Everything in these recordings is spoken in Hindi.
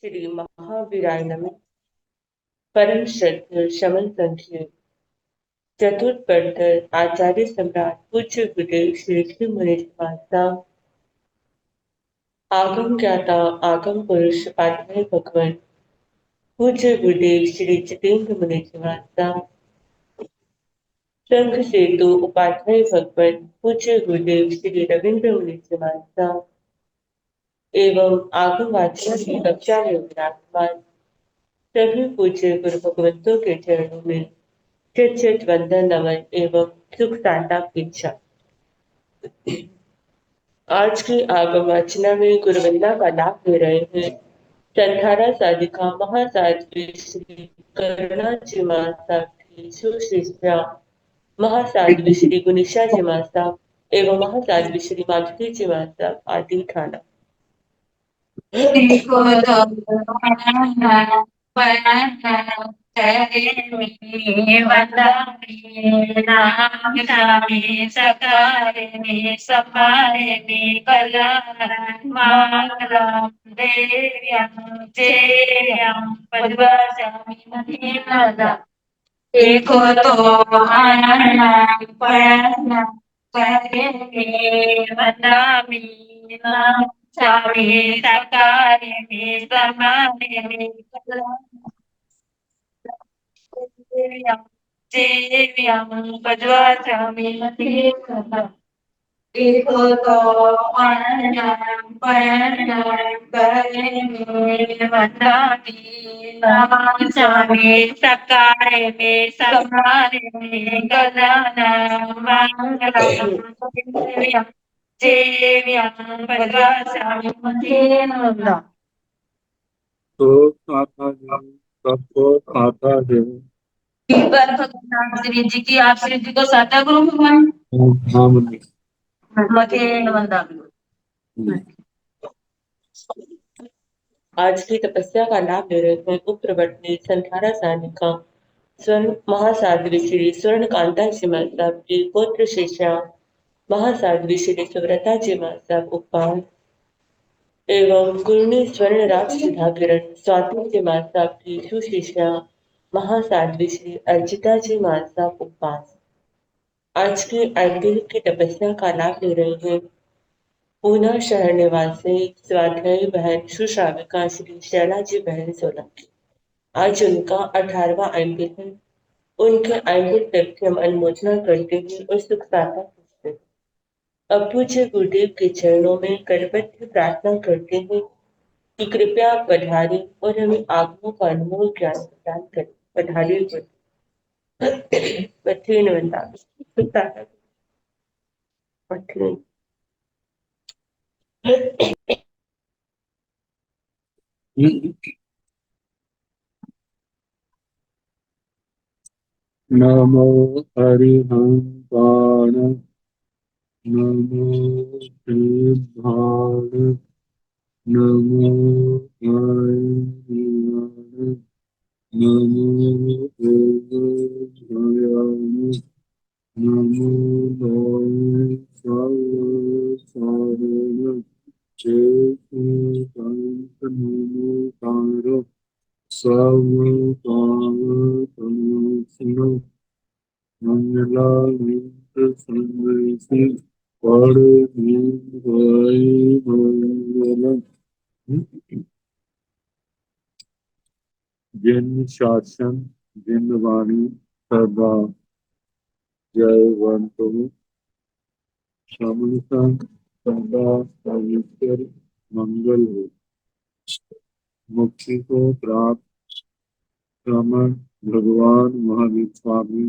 श्री महावीराय नमः। परम श्रद्धेय शमन संख्य चतुर्थ आचार्य सम्राट पूज्य गुरुदेव श्री श्री मुनीश महाराज आगम ज्ञाता आगम पुरुष पाठमय भगवान पूज्य गुरुदेव श्री जितेंद्र मुनीश महाराज संघ सेतु उपाध्याय भगवान पूज्य गुरुदेव श्री रविंद्र मुनीश महाराज एवं आगम वाचन की कक्षा में विराजमान सभी पूज्य गुरु भगवंतों के चरणों में चित चित वंदन नमन एवं सुख शांता की इच्छा। आज की आगम वाचना में गुरुवंदना का लाभ ले रहे हैं संधारा साधिका महासाध्वी श्री करुणा जी माता की सुशिष्या महासाध्वी श्री गुनिशा जी माता एवं महासाध्वी श्री माधुरी जी माता आदि थाना। एको तो आनंद पयना करे वंदामि नाम स्वामी सकारे में समाने में जेव्यं पद्वाचामि एको तो आनंद पयना करे वंदामि नाम स्वामी सकारे में समाने में गजानन मंगलम जेव्यं पद्वाचामि तो खाता है, सबको खाता है। भगवान श्री जी की आप श्री जी को साता गुरु भगवान हाँ मन्नी। आज की तपस्या का लाभ ले रहे हैं उपप्रवर्तनी संधारा सानिका स्वर्ण महासाध्वी श्री स्वर्ण कांता जी माता की पुत्र शिष्या महासाध्वी श्री सुव्रता जी माता उपवास एवं गुरुनी स्वर्ण राज सुधा किरण स्वाति जी माता की सुशिष्या महासाध्वी श्री अर्चिता जी माता उपवास आज की आईपीएल की तपस्या का लाभ ले रहे हैं पूना शहर निवासी स्वाध्यायी बहन सुश्राविका श्री शैला जी बहन सोलंकी। आज उनका 18वां आईपीएल है। उनके आईपीएल तक की हम अनुमोदना करते हैं और सुख साधा पूछते हैं। अब पूज्य गुरुदेव के चरणों में करबद्ध प्रार्थना करते हैं कि कृपया आप पधारें और हमें आगमों का अनमोल ज्ञान प्रदान करें। पधारिए पथरीन वंदा पथरीन नमो हरिहंसाण नमो श्रीभाण नमो हरिहंसाण नमो भयान नमो लोय सर्वसारण जय कांत नमो तारो सर्वकामतमोक्षण मंगलामित्र संवेशी मंगलम जिन शासन जिन वाणी सदा जयवंतु समता सदा पवित्र मंगल हो मुक्ति को प्राप्त श्रमण भगवान महावीर स्वामी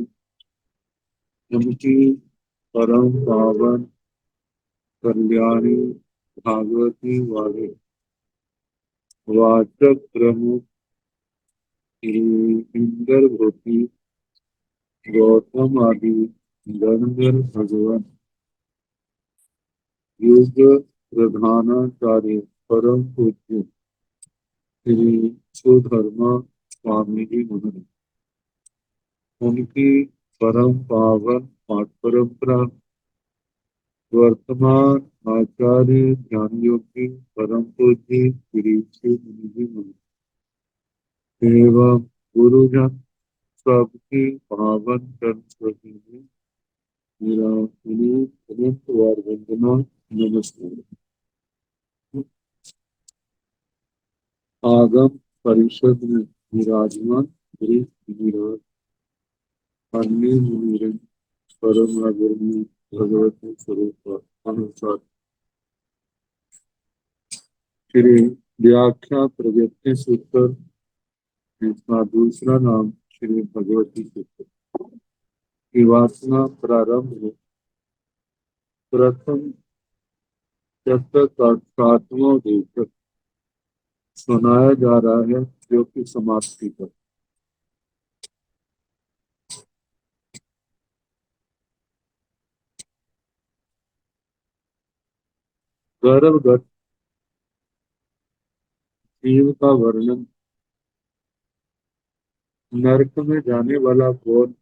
उनकी परम पावन कल्याणी भागवती वाले वाचक प्रमुख इंद्र भूति गौतम आदि धर्मवीर भगवान युग प्रधानाचार्य परम पूज्य श्री सुधर्मा स्वामी जी महाराज उनकी परम पावन पाठ परंपरा वर्तमान आचार्य ज्ञान योगी परम पूज्य श्री श्री मुनि जी महाराज एवं गुरुजन सबकी पावन संस्कृति में मेरा विनीत अनंत बार वंदना, नमस्कार। आगम परिषद में विराजमान गृह विराज अन्य मुनिरन परम आदरणीय भगवती स्वरूप अनुसार श्री व्याख्या प्रगति सूत्र, इसका दूसरा नाम श्री भगवती सूत्र की वासना प्रारंभ में प्रथम चैप्टर का 7वां देशक सुनाया जा रहा है, जो कि समाप्ति पर गर्भगत जीव का वर्णन, नरक में जाने वाला कौन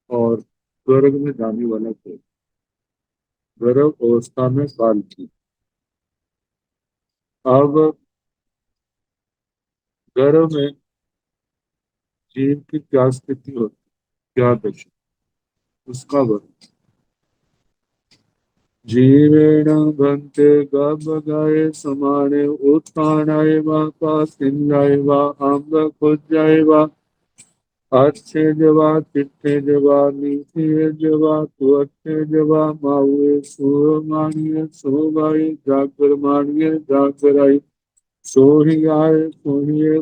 और स्वर्ग में जाने वाला कौन, गर्भ अवस्था में काल की। अब गर्भ में जीव की क्या स्थिति होती, क्या दशा, उसका वर्णन। जीवेण भन्ते गभगाय समाने उत्थानाय वा पासिन्याय वा आम्रकुज्याय वा अच्छेजवा चिट्ठेजवा नीतिजवा तुअच्छेजवा माउए सुमानिय सोगाई जागरमानिय जागराई सोहिए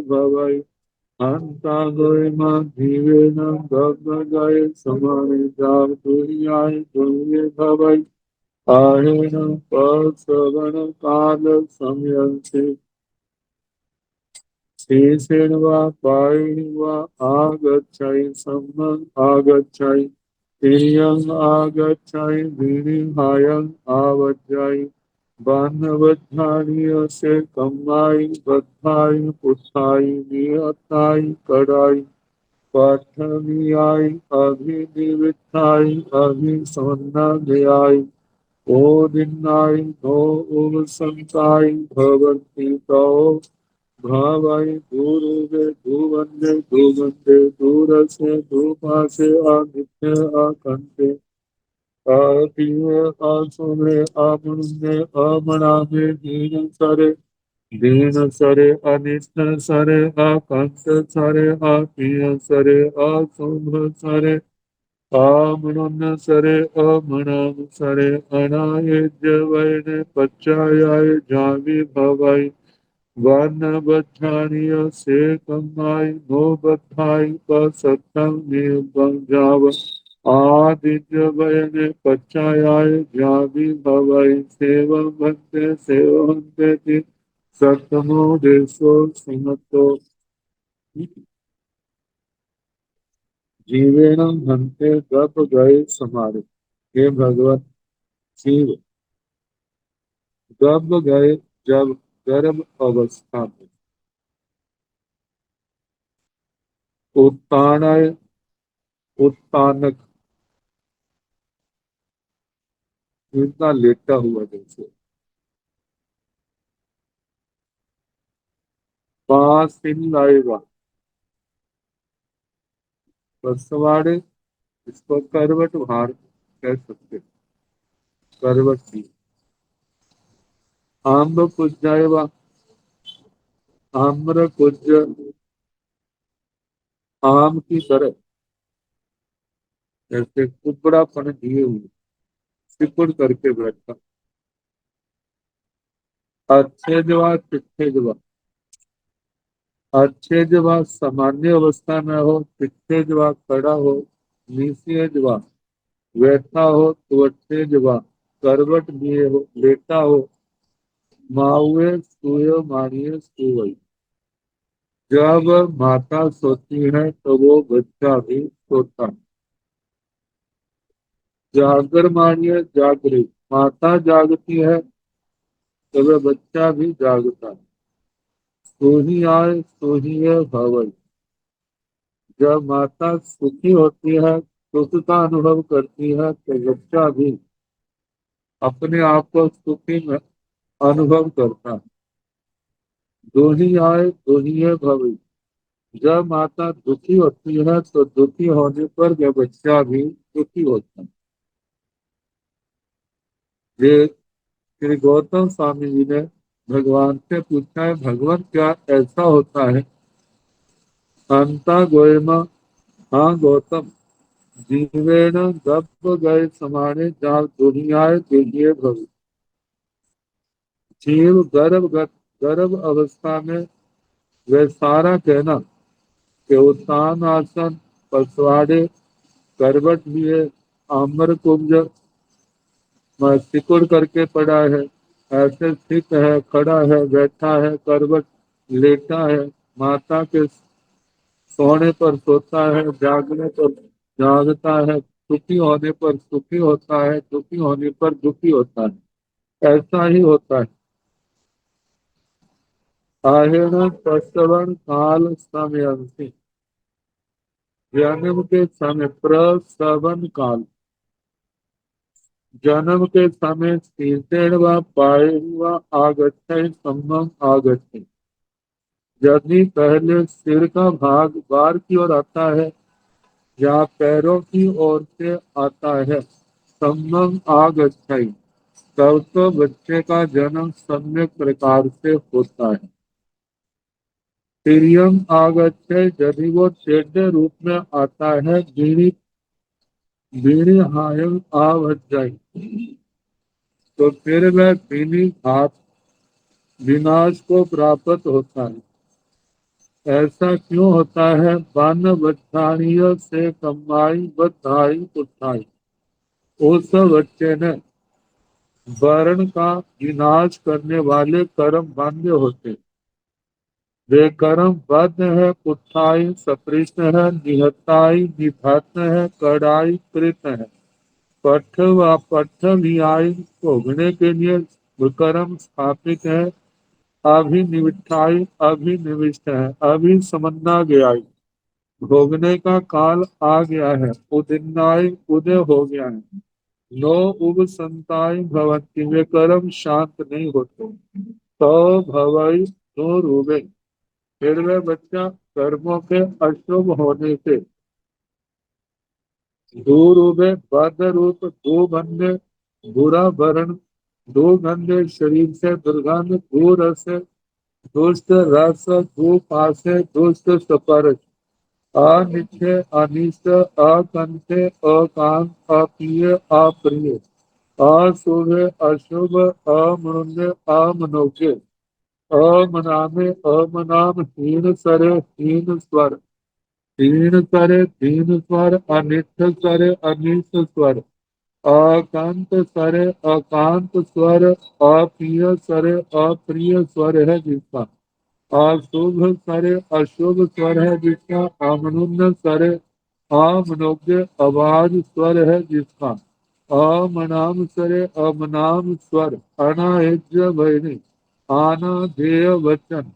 भवई हंता गए मां जीवे न गग गए समाने जाग सोहिए भवई आहे न पसवन काल समयंसे शेषेण वा पायिणी वा आगच्छाई सम्मं आगच्छाई तिर्यं आगच्छाई विनिहायं आवज्जाई बान्धवधानी से कमाई बधाई उठाई नियताई कड़ाई पाठनियाई अभिनिविठाई अभिसन्ना गयाई ओ दिनाई नो उम संताई भवंती तो भावाई दूरुगे धुवंदे दूर से धूपा से आदित्य आकंते आतीय आसुरे आमुने आमनामे दीन सरे अनिष्ट सरे आकांत सरे आतीय सरे आसुभ सरे आमनुन सरे अमनाम सरे अनायज्य वैने पच्चायाय जावि भवाई वन बच्छानिय से कमाई नो बधाई पसत्तम निर्बंजाव आदित्य वयने पच्चायाय जावि भवाई सेवन्ते ति सत्तमो देशो सिंहतो जीवेण हन्ते गप गए समारे। हे भगवत शिव, गप गए जब गर्भ अवस्था में उत्तानय उत्तानक इतना लेटा हुआ जैसे पासिन लाएगा बसवाड़े, इसको करवट भार कह सकते, करवट की आम्र पूजाएगा, आम्र पूज आम की तरह ऐसे कुबड़ापन दिए हुए सिकुड़ करके बैठा। अच्छे जवा चिट्ठे जवा, अच्छे जवा सामान्य अवस्था में हो, चिट्ठे जवा खड़ा हो, नीचे जवा बैठा हो, तो अच्छे जवा करवट लिए हो, लेटा हो, माउए सोयो मानिए सोई। जब माता सोती है तो वो बच्चा भी सोता है। जागर मानिए जागृत, माता जागती है तो वह बच्चा भी जागता है। सोही आए सोही भवन, जब माता सुखी होती है, सुख का अनुभव करती है, तो बच्चा भी अपने आप को सुखी में अनुभव करता है। दुही आए दुहिये भवी। जब माता दुखी होती है तो दुखी होने पर वह बच्चा भी दुखी होता है। ये श्री गौतम स्वामी जी ने भगवान से पूछा है, भगवान क्या ऐसा होता है? अंता गोयमा, हाँ गौतम, जीवेण दब गए समाने जहाँ दुनियाए दुनिये भवी। जीव गर्भ अवस्था में वह सारा कहना कि उत्तान आसन, पसवाड़े, करवट लिए, आम्र कुंज सिकुड़ करके पड़ा है, ऐसे स्थित है, खड़ा है, बैठा है, करवट लेटा है, माता के सोने पर सोता है, जागने पर जागता है, सुखी होने पर सुखी होता है, दुखी होने पर दुखी होता है, ऐसा ही होता है। आहेण प्रसवन काल समयंती, जन्म के समय प्रसवन काल, जन्म के समय शीर्षेण व पायेन व आगच्छति सम्मम आगच्छति। यदि पहले सिर का भाग बाहर की ओर आता है या पैरों की ओर से आता है, सम्मम आगच्छति, तब तो बच्चे का जन्म सम्यक प्रकार से होता है। तिर्यम आगच्छति, यदि वो टेढ़े रूप में आता है, बीड़ी बीड़ी हायम आवज्जाई, तो फिर वह पीली घात विनाश को प्राप्त होता है। ऐसा क्यों होता है? वन बठाणीय से कमाई बधाई उठाई, उस बच्चे ने वर्ण का विनाश करने वाले कर्म बांधे होते। वे कर्म बद्ध है, कुठाई सपृष्ट है, निहताई निधत्त है, कड़ाई कृत है। पठ व पठ भी आई भोगने के लिए कर्म स्थापित है। अभिनिविष्टाई अभिनिविष्ट है, अभी समन्ना गया, भोगने का काल आ गया है। उदिन्नाई उदय हो गया है। नो उब संताई भवंती, वे कर्म शांत नहीं होते। तो भवई नो रूबे, फिर वह बच्चा कर्मों के अशुभ होने से दूर उबे, बद रूप, दो बंदे, बुरा वर्ण, दो गंदे शरीर से दुर्गंध, दो रस, दुष्ट रस, दो पासे, दुष्ट स्पर्श, अनित्य अनिष्ट, अकंठे अकांत, अप्रिय अप्रिय, अशुभ अशुभ, अमृण्य अमनोज्य, अमनामे अमनाम, हीन सरे हीन स्वर, तीन करे तीन स्वर, अनिष्ट करे अनिष्ट स्वर, अकांत सरे अकांत स्वर, अप्रिय सरे अप्रिय स्वर है जिसका, अशुभ सरे अशुभ स्वर है जिसका, अमनुन्न सरे अमनोज्ञ आवाज स्वर है जिसका, अमनाम सरे अमनाम स्वर, अनाहेज्य भयनी, आनाधेय वचन,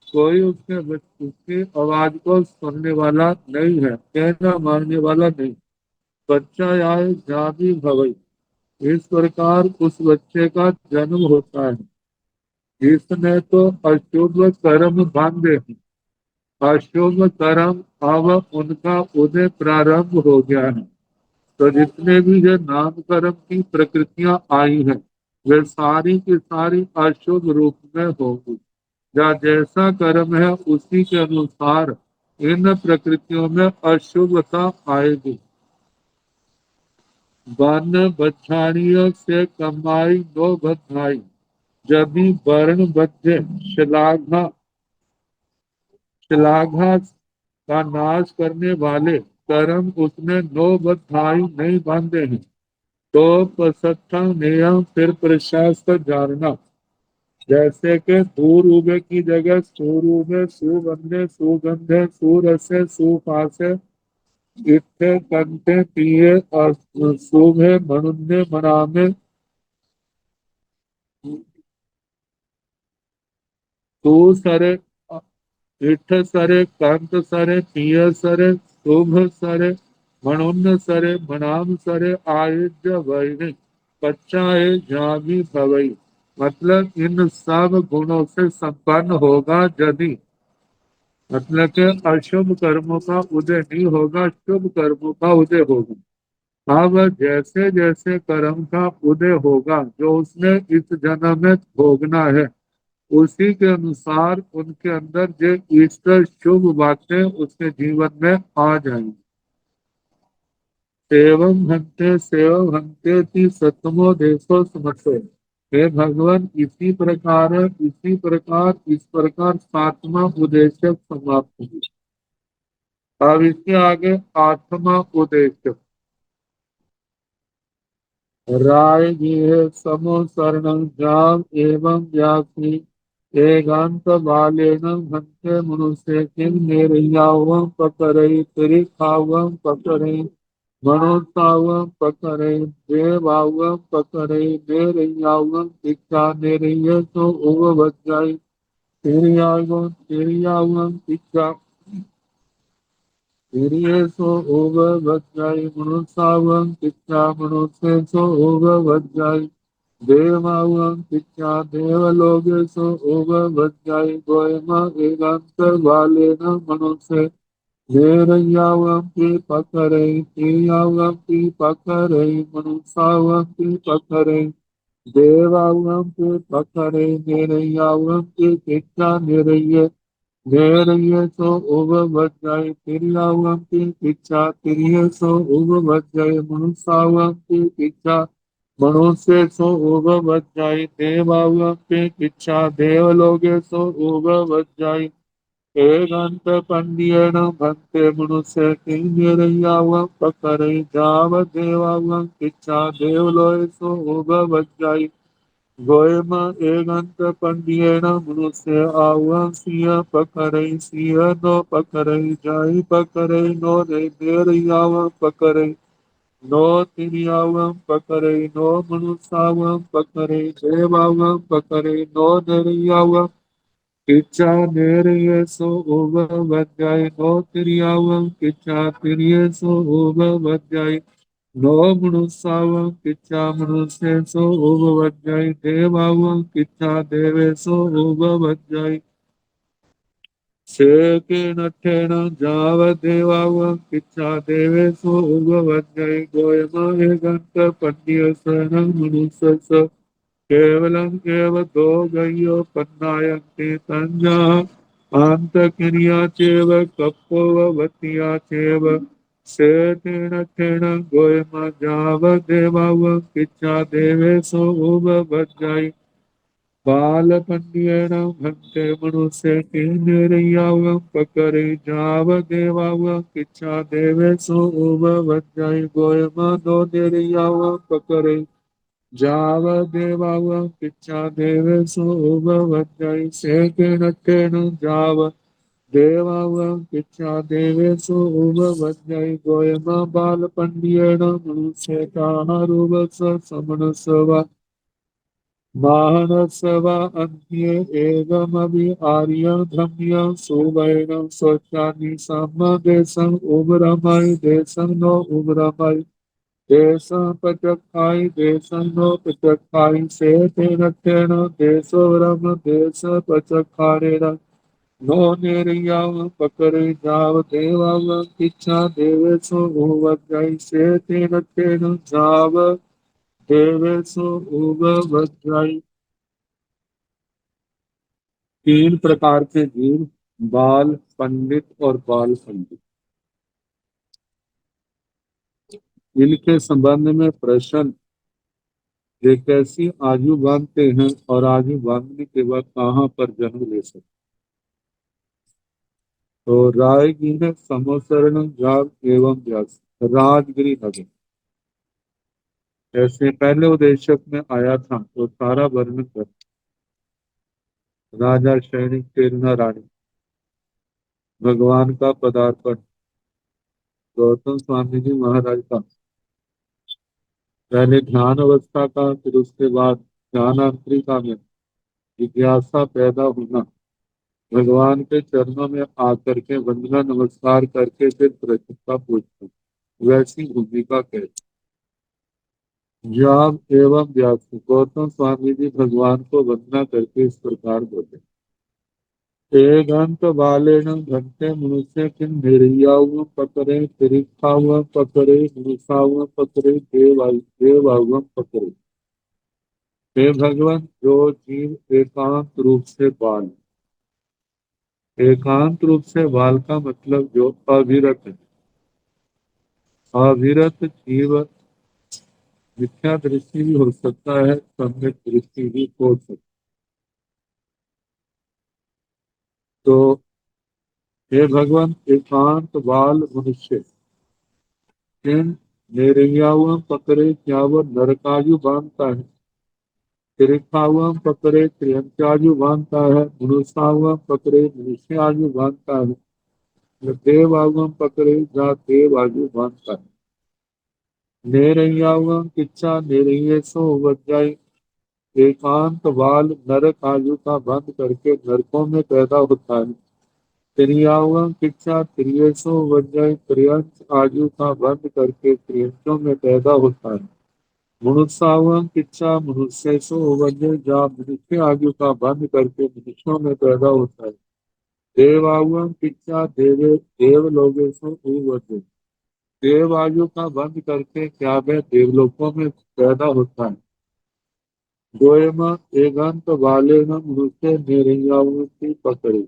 कोई उसकी आवाज को सुनने वाला नहीं है, कहना मानने वाला नहीं। बच्चा आए जाति भवई, इस प्रकार उस बच्चे का जन्म होता है जिसने तो अशुभ कर्म बांधे हैं। अशुभ कर्म अब उनका उदय प्रारंभ हो गया है। तो जितने भी ये नामकर्म की प्रकृतियां आई हैं, वे सारी की सारी अशुभ रूप में होंगी। या जैसा कर्म है उसी के अनुसार इन प्रकृतियों में अशुभता आएगी। वन बछाड़ियों से कमाई दो बधाई, जब भी वर्ण बच्चे श्लाघा श्लाघा का नाश करने वाले कर्म उसने नो बधाई नहीं बांधे हैं, तो पसत्था नियम फिर प्रशास्त्र जानना। जैसे कि दूर उबे की जगह सूर उबे, सुबंधे सुगंधे, सुरसे सुपासे, इत्थे कंठे पिए और शोभे मनुन्य मनामे, तू सरे इठ सरे कंत सरे पिय सरे शुभ सरे मनुन्य सरे मनाम सरे आयुध वैरिक, कच्चा है जावी भवई। मतलब इन सब गुणों से संपन्न होगा यदि, मतलब कि अशुभ कर्मों का उदय नहीं होगा, शुभ कर्मों का उदय होगा। अब जैसे जैसे कर्म का उदय होगा जो उसने इस जन्म में भोगना है, उसी के अनुसार उनके अंदर जो ईश्वर शुभ बातें उसके जीवन में आ जाएंगी। सेवम हंते की सतमो देशो समझो। हे भगवान, इस प्रकार सातवां उद्देश्य समाप्त हुआ। अब इसके आगे आठवां उद्देश्य, राय गृह समो शरणं जाम एवं व्यासी एकांत बालेन भक्ते मनुष्य किम निर्यावं पकरई त्रिखावं पकरई मनोतावं पकरई देवावं पकरई निर्यावं शिक्षा निर्य तो उग बजाई तिरियावं शिक्षा Hiriyeso over vajjai manusavam kitcha manuseso over vajjai devavam kitcha devalogeso over vajjai goema eganta valena manuse Nerayavam ki pakarai manusavam ki pakarai devavam ki pakarai nerayavam ki kitcha neraya There so over Vajay, Tiriyavam ki Picha, Tiriyaso over Vajay, Manusavam ki Picha, Manuse so over Vajay, Devavam ki Picha, Devaloge so over Vajay, Eganta Pandiyana Bhante Manuse, Kinirayavam Pakare, Java Devavam Picha, Devaloge so over Vajay, गोयमा एगंत पंडियेन मनुष्य आवाम सिया पकरई सिया नो पकरई जाई पकरई नो रे देर यावम पकरई नो तिरियावम पकरई नो मनुष्यावम पकरई देवावम पकरई नो नरियावम किच्चा नेरिये सो उब वज्जाई नो तिरियावम किच्चा तिरिये सो उब वज्जाई नो मनुष्यावं किच्चा मनुष्येषु उपवज्जय देवावं किच्चा देवेषु उपवज्जय सेकेन ठेन जावदेवावं किच्चा देवेषु उपवज्जय गोयमहेगंत पन्यसनं मनुष्यस केवलम् एव दो गयो पन्नायन्ते तञ्जा आन्तकिनिया चेव कप्पोवत्या चेव सेतेन ठेन गोयम जावदेवावं किच्चा देवेषु उपवज्जय बालपण्येन भक्ते मनुष्य किन्नरियावं पकरे जावदेवावं किच्चा देवेषु उपवज्जय गोयमनो निर्यावं पकरे जाव देवावं किच्चा देवेषु उपवज्जय सेकेन ठेन जाव देवावं किच्चा देवेषु उपवज्जय गोयम बालपण्येन मनुष्यतारूपस समनसवा मानसवा अन्ये एगमभि आर्य धम्य सुवैनं स्वचानि समदेशं उग्रमय देशं नो उग्रमय देशं पचखाई देशं नो पचखाई से तेन तेन देशो रम देश पचखारेण नो निर्याव पकरे जाव देवाव किच्छा देवेशो उवज्जय से तेन तेन जाव देवेशो उवज्जय। तीन प्रकार के जीव, बाल पंडित और बाल पंडित। इनके संबंध में प्रश्न, ये कैसी आयु बांधते हैं और आयु बांधने के बाद कहाँ पर जन्म ले सकते। तो रायगिर समोसरण जाग एवं व्यास राजगिरी नगर, ऐसे पहले उपदेशक में आया था तो सारा वर्णन कर राजा सैनिक तेरना रानी, भगवान का पदार्पण, गौतम स्वामी जी महाराज का पहले ध्यान अवस्था का, फिर उसके बाद ध्यानांतरिका में जिज्ञासा पैदा होना, भगवान के चरणों में आकर के वंदना नमस्कार करके फिर प्रश्न का पूछना, वैसी भूमिका कहते। जाब एवं व्यास। गौतम स्वामी जी भगवान को वंदना करके इस प्रकार बोले। एक बालेन घंटे मनुष्य किन धैर्याव पकड़े तिरिखाव पकड़े मनुषाव पकड़े देवाव पकड़े। हे भगवान, जो जीव एकांत रूप से बाल, एकांत रूप से बाल का मतलब जो अविरत है, अविरत जीव मिथ्या दृष्टि भी हो सकता है, सम्यक दृष्टि भी हो सकती है। तो हे भगवान, एकांत बाल मनुष्य किन निरंयाव पकड़े, क्या वो नरकायु बांधता है? तिरकावम पकड़े त्रियंचायु बांधता है, मनुष्यावम पकड़े मनुष्य आयु बांधता है, देवावम पकड़े जा देव आयु बांधता है। नेरैयावम किच्चा नेरैये सो वज्जाई। एकांत बाल नरक आयु का बंद करके नरकों में पैदा होता है। त्रियावम किच्चा त्रियसो वज्जाई। त्रियंच आयु का बंद करके त्रियंचों में पैदा होता है। मनुष्यावम किच्चा मनुष्यसो वज्जै। जा मनुष्य आयु का बंद करके मनुष्यों में पैदा होता है। देवावम किच्चा देवे देव लोगेशो वज्जै। देव आयु का बंद करके क्या वह देवलोकों में पैदा होता है। गोयम एगंत बाले न मनुष्य निरंयावम की पकड़े।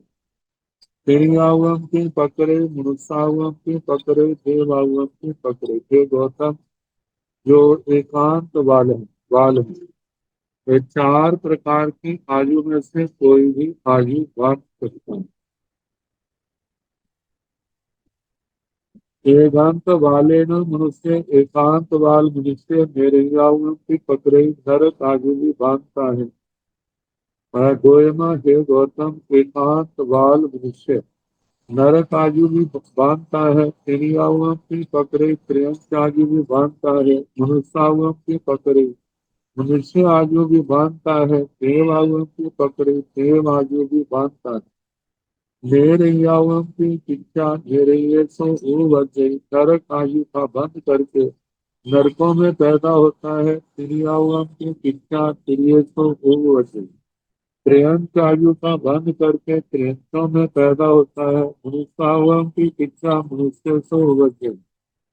निरंयावम की पकड़े मनुष्यावम की पकड़े देवावम की पकड़े। हे गौतम, जो एकांत बाल है, ये चार प्रकार की आयु में से कोई भी आयु बांट सकता है। एकांत बाले न मनुष्य, एकांत बाल मनुष्य निरंयावम की पकड़े नरक आयु भी बांधता है। गोयमा हे गौतम, एकांत बाल मनुष्य नरक आयु भी बांधता है। त्रियावम की पकड़े त्रियंच आयु भी बांधता है। मनुष्यावम की पकड़े मनुष्य आयु भी बांधता है। देव आयु की पकड़े देव आयु भी बांधता है। नेरैयावम की शिक्षा नेरैये सो वज्जै। नरक आयु का बंद करके नरकों में पैदा होता है। त्रियावम की शिक्षा त्रिये सो वज्जै। त्रियंच आयु का बंद करके त्रियंचों में पैदा होता है। मनुष्यावम की शिक्षा मनुष्य सो वज्जै।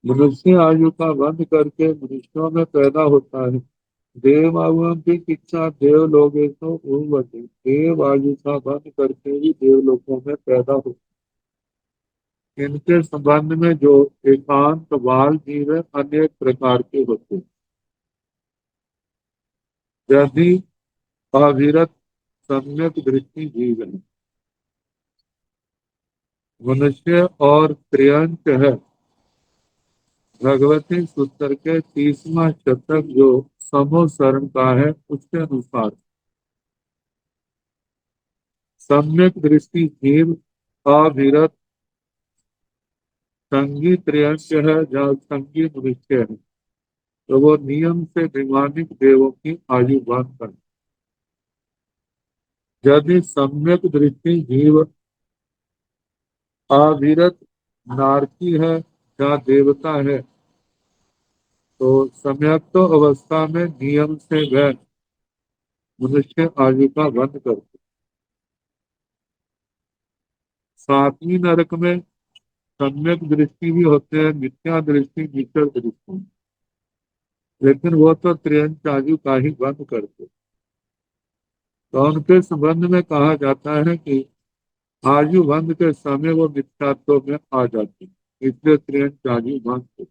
मनुष्य आयु का बंद करके मनुष्यों में पैदा होता है। देव आयु की शिक्षा देव लोगेशो उर्वशी। देव आयु का बंद करके ही देवलोकों में पैदा होता है। इनके संबंध में जो एकांत बाल जीव है, अनेक प्रकार के होते हैं। यदि अविरत सम्यक दृष्टि जीव है, मनुष्य और त्रियंच है। भगवती सूत्र के 30वां शतक जो समोसरण का है, उसके अनुसार सम्यक दृष्टि जीव अविरत संगी त्रियंच है, जहाँ संगी मनुष्य है, तो वो नियम से विमानित देवों की आयु बांधता है। यदि सम्यक दृष्टि जीव अविरत नारकी है या देवता है, तो सम्यक तो अवस्था में नियम से वह मनुष्य आयु का बंद करते। सातवीं नरक में सम्यक दृष्टि भी होते हैं, मिथ्या दृष्टि मित्र दृष्टि, लेकिन वो तो त्रियंच आयु का ही बंद करते। तो उनके संबंध में कहा जाता है कि आयु बंध के समय वो मिथ्यात्व में आ जाती, इसलिए त्रियंच आयु बंध।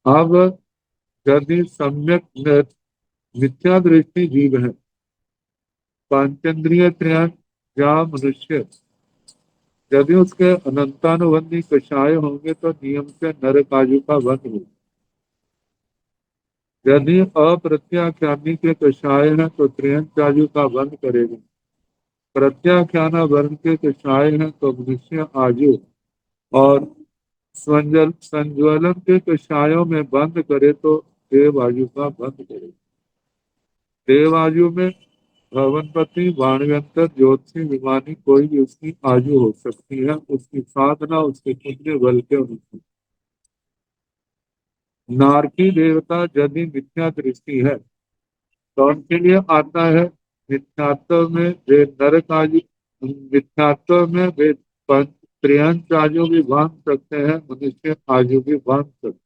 अब यदि सम्यक मिथ्या दृष्टि जीव है, पांचेंद्रिय त्रियंच या मनुष्य, यदि उसके अनंतानुबंधी कषाय होंगे तो नियम से नरक आयु का बंध हो। यदि अप्रत्याख्यानी के कषाय है तो त्रियंच आयु का बंध करेगा। प्रत्याख्याना वर्ण के कषाय है तो मनुष्य आयु और संज्वलन के कषायों में बंद करे तो देव आयु का बंद करे। देव आयु में भवनपति वाणव्यंतर ज्योतिषी विमानी कोई भी उसकी आयु हो सकती है, उसकी साधना उसके पुण्य बल के अनुसार। नारकी देवता यदि मिथ्या दृष्टि है तो उनके लिए आता है। मिथ्यात्व में वे नरक आयु, मिथ्यात्व में वे त्रियंच आयु भी बांध सकते हैं, मनुष्य आयु भी बांध सकते हैं।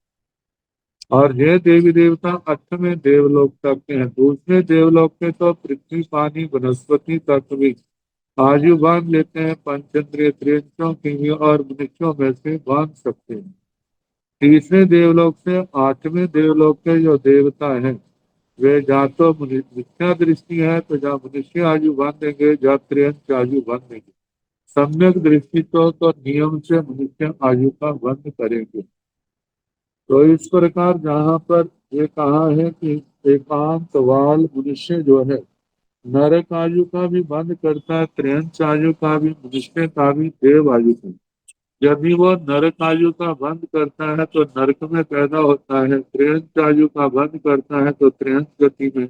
और ये देवी देवता अष्टवें देवलोक तक के हैं। दूसरे देवलोक के तो पृथ्वी पानी वनस्पति तक भी आयु बांध लेते हैं, पंचेंद्रिय त्रियंचों की और मनुष्यों में से बांध सकते हैं। तीसरे देवलोक से आठवें देवलोक के जो देवता हैं वे जा तो मिथ्या दृष्टि है तो जहाँ मनुष्य आयु बांधेंगे, जहाँ त्रियंच आयु बांधेंगे। सम्यक दृष्टि तो नियम से मनुष्य आयु का बंध करेंगे। तो इस प्रकार जहाँ पर ये कहा है कि एकांत वाल मनुष्य जो है नरक आयु का भी बंद करता है, त्रियंच आयु का भी, मनुष्य का भी, देव आयु का। यदि वो नरक आयु का बंद करता है तो नरक में पैदा होता है, त्रियंच आयु का बंद करता है तो त्रियंच गति में,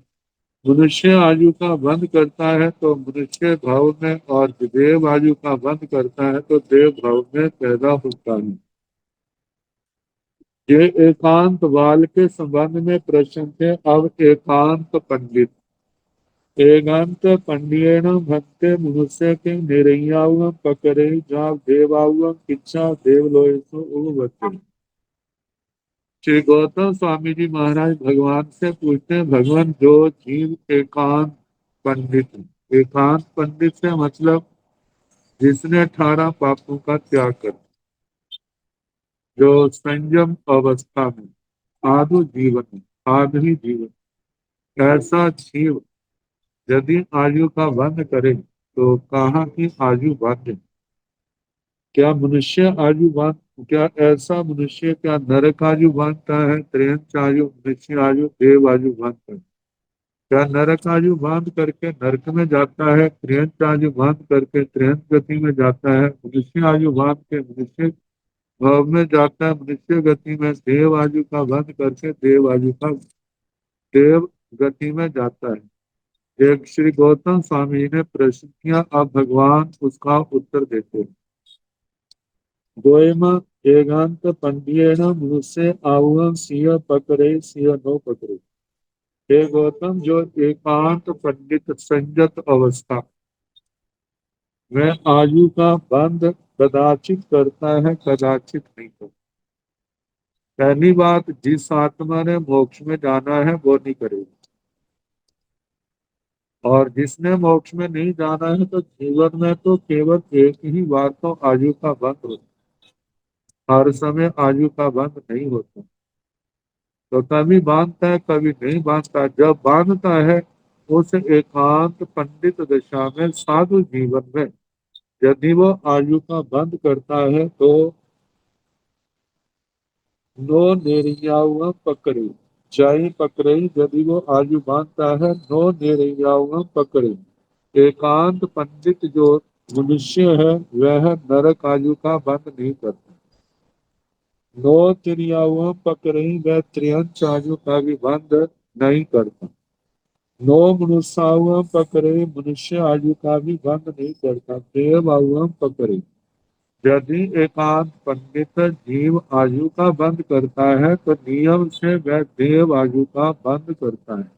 मनुष्य आयु का बंद करता है तो मनुष्य भाव में, और देव आयु का बंद करता है तो देव भाव में पैदा होता है। ये एकांत बाल के संबंध में प्रश्न थे। अब एकांत पंडित, एकांत पंडियेन भक्ते मनुष्य के निरैयाव पकड़े जा देवाव इच्छा देवलोयसु उभवते। श्री गौतम स्वामी जी महाराज भगवान से पूछते हैं, भगवान जो जीव एकांत पंडित है, एकांत पंडित से मतलब जिसने 18 पापों का त्याग कर, जो संयम अवस्था में साधु जीवन में, साधवी जीवन, ऐसा जीव यदि आयु का बंध करे तो कहाँ की आयु बांधे? क्या मनुष्य आयु बांध, क्या ऐसा मनुष्य क्या नरक आयु बांधता है, त्रियंच आयु, मनुष्य आयु, देव आयु बांधता है? क्या नरक आयु बांध करके नरक में जाता है, त्रियंच आयु बांध करके त्रियंच गति में जाता है, मनुष्य आयु बांध के मनुष्य भाव में जाता है, मनुष्य गति में, देव आयु का बंध करके देव आयु का, देव गति में जाता है? एक श्री गौतम स्वामी ने प्रश्न किया, अब भगवान उसका उत्तर देते हैं। द्वयम एकांत पंडियेन मनुष्य आहुअं सिंह पकड़े सिंह नो पकड़े। हे गौतम, जो एकांत पंडित संयत अवस्था में आयु का बंध कदाचित करता है, कदाचित नहीं करता। पहली बात, जिस आत्मा ने मोक्ष में जाना है वो नहीं करेगी, और जिसने मोक्ष में नहीं जाना है तो जीवन में तो केवल एक ही बार तो आयु का बंध होता, हर समय आयु का बंध नहीं होता। तो कभी बांधता है, कभी नहीं बांधता। जब बांधता है उस एकांत पंडित दशा में, साधु जीवन में, यदि वो आयु का बंद करता है तो नो नेरियाव पकड़े जाई पकड़े, यदि वो आयु बांधता है, नो नेरियाव पकड़े। एकांत पंडित जो मनुष्य है वह नरक आयु का बंद नहीं करता। नो त्रियाव पकड़े, वह त्रियंच आयु का भी बंद नहीं करता। नो मनुष्याव पकड़े, मनुष्य आयु का भी बंद नहीं करता। देव आयु पकड़े, यदि एकांत पंडित जीव आयु का बंद करता है तो नियम से वह देव आयु का बंद करता है।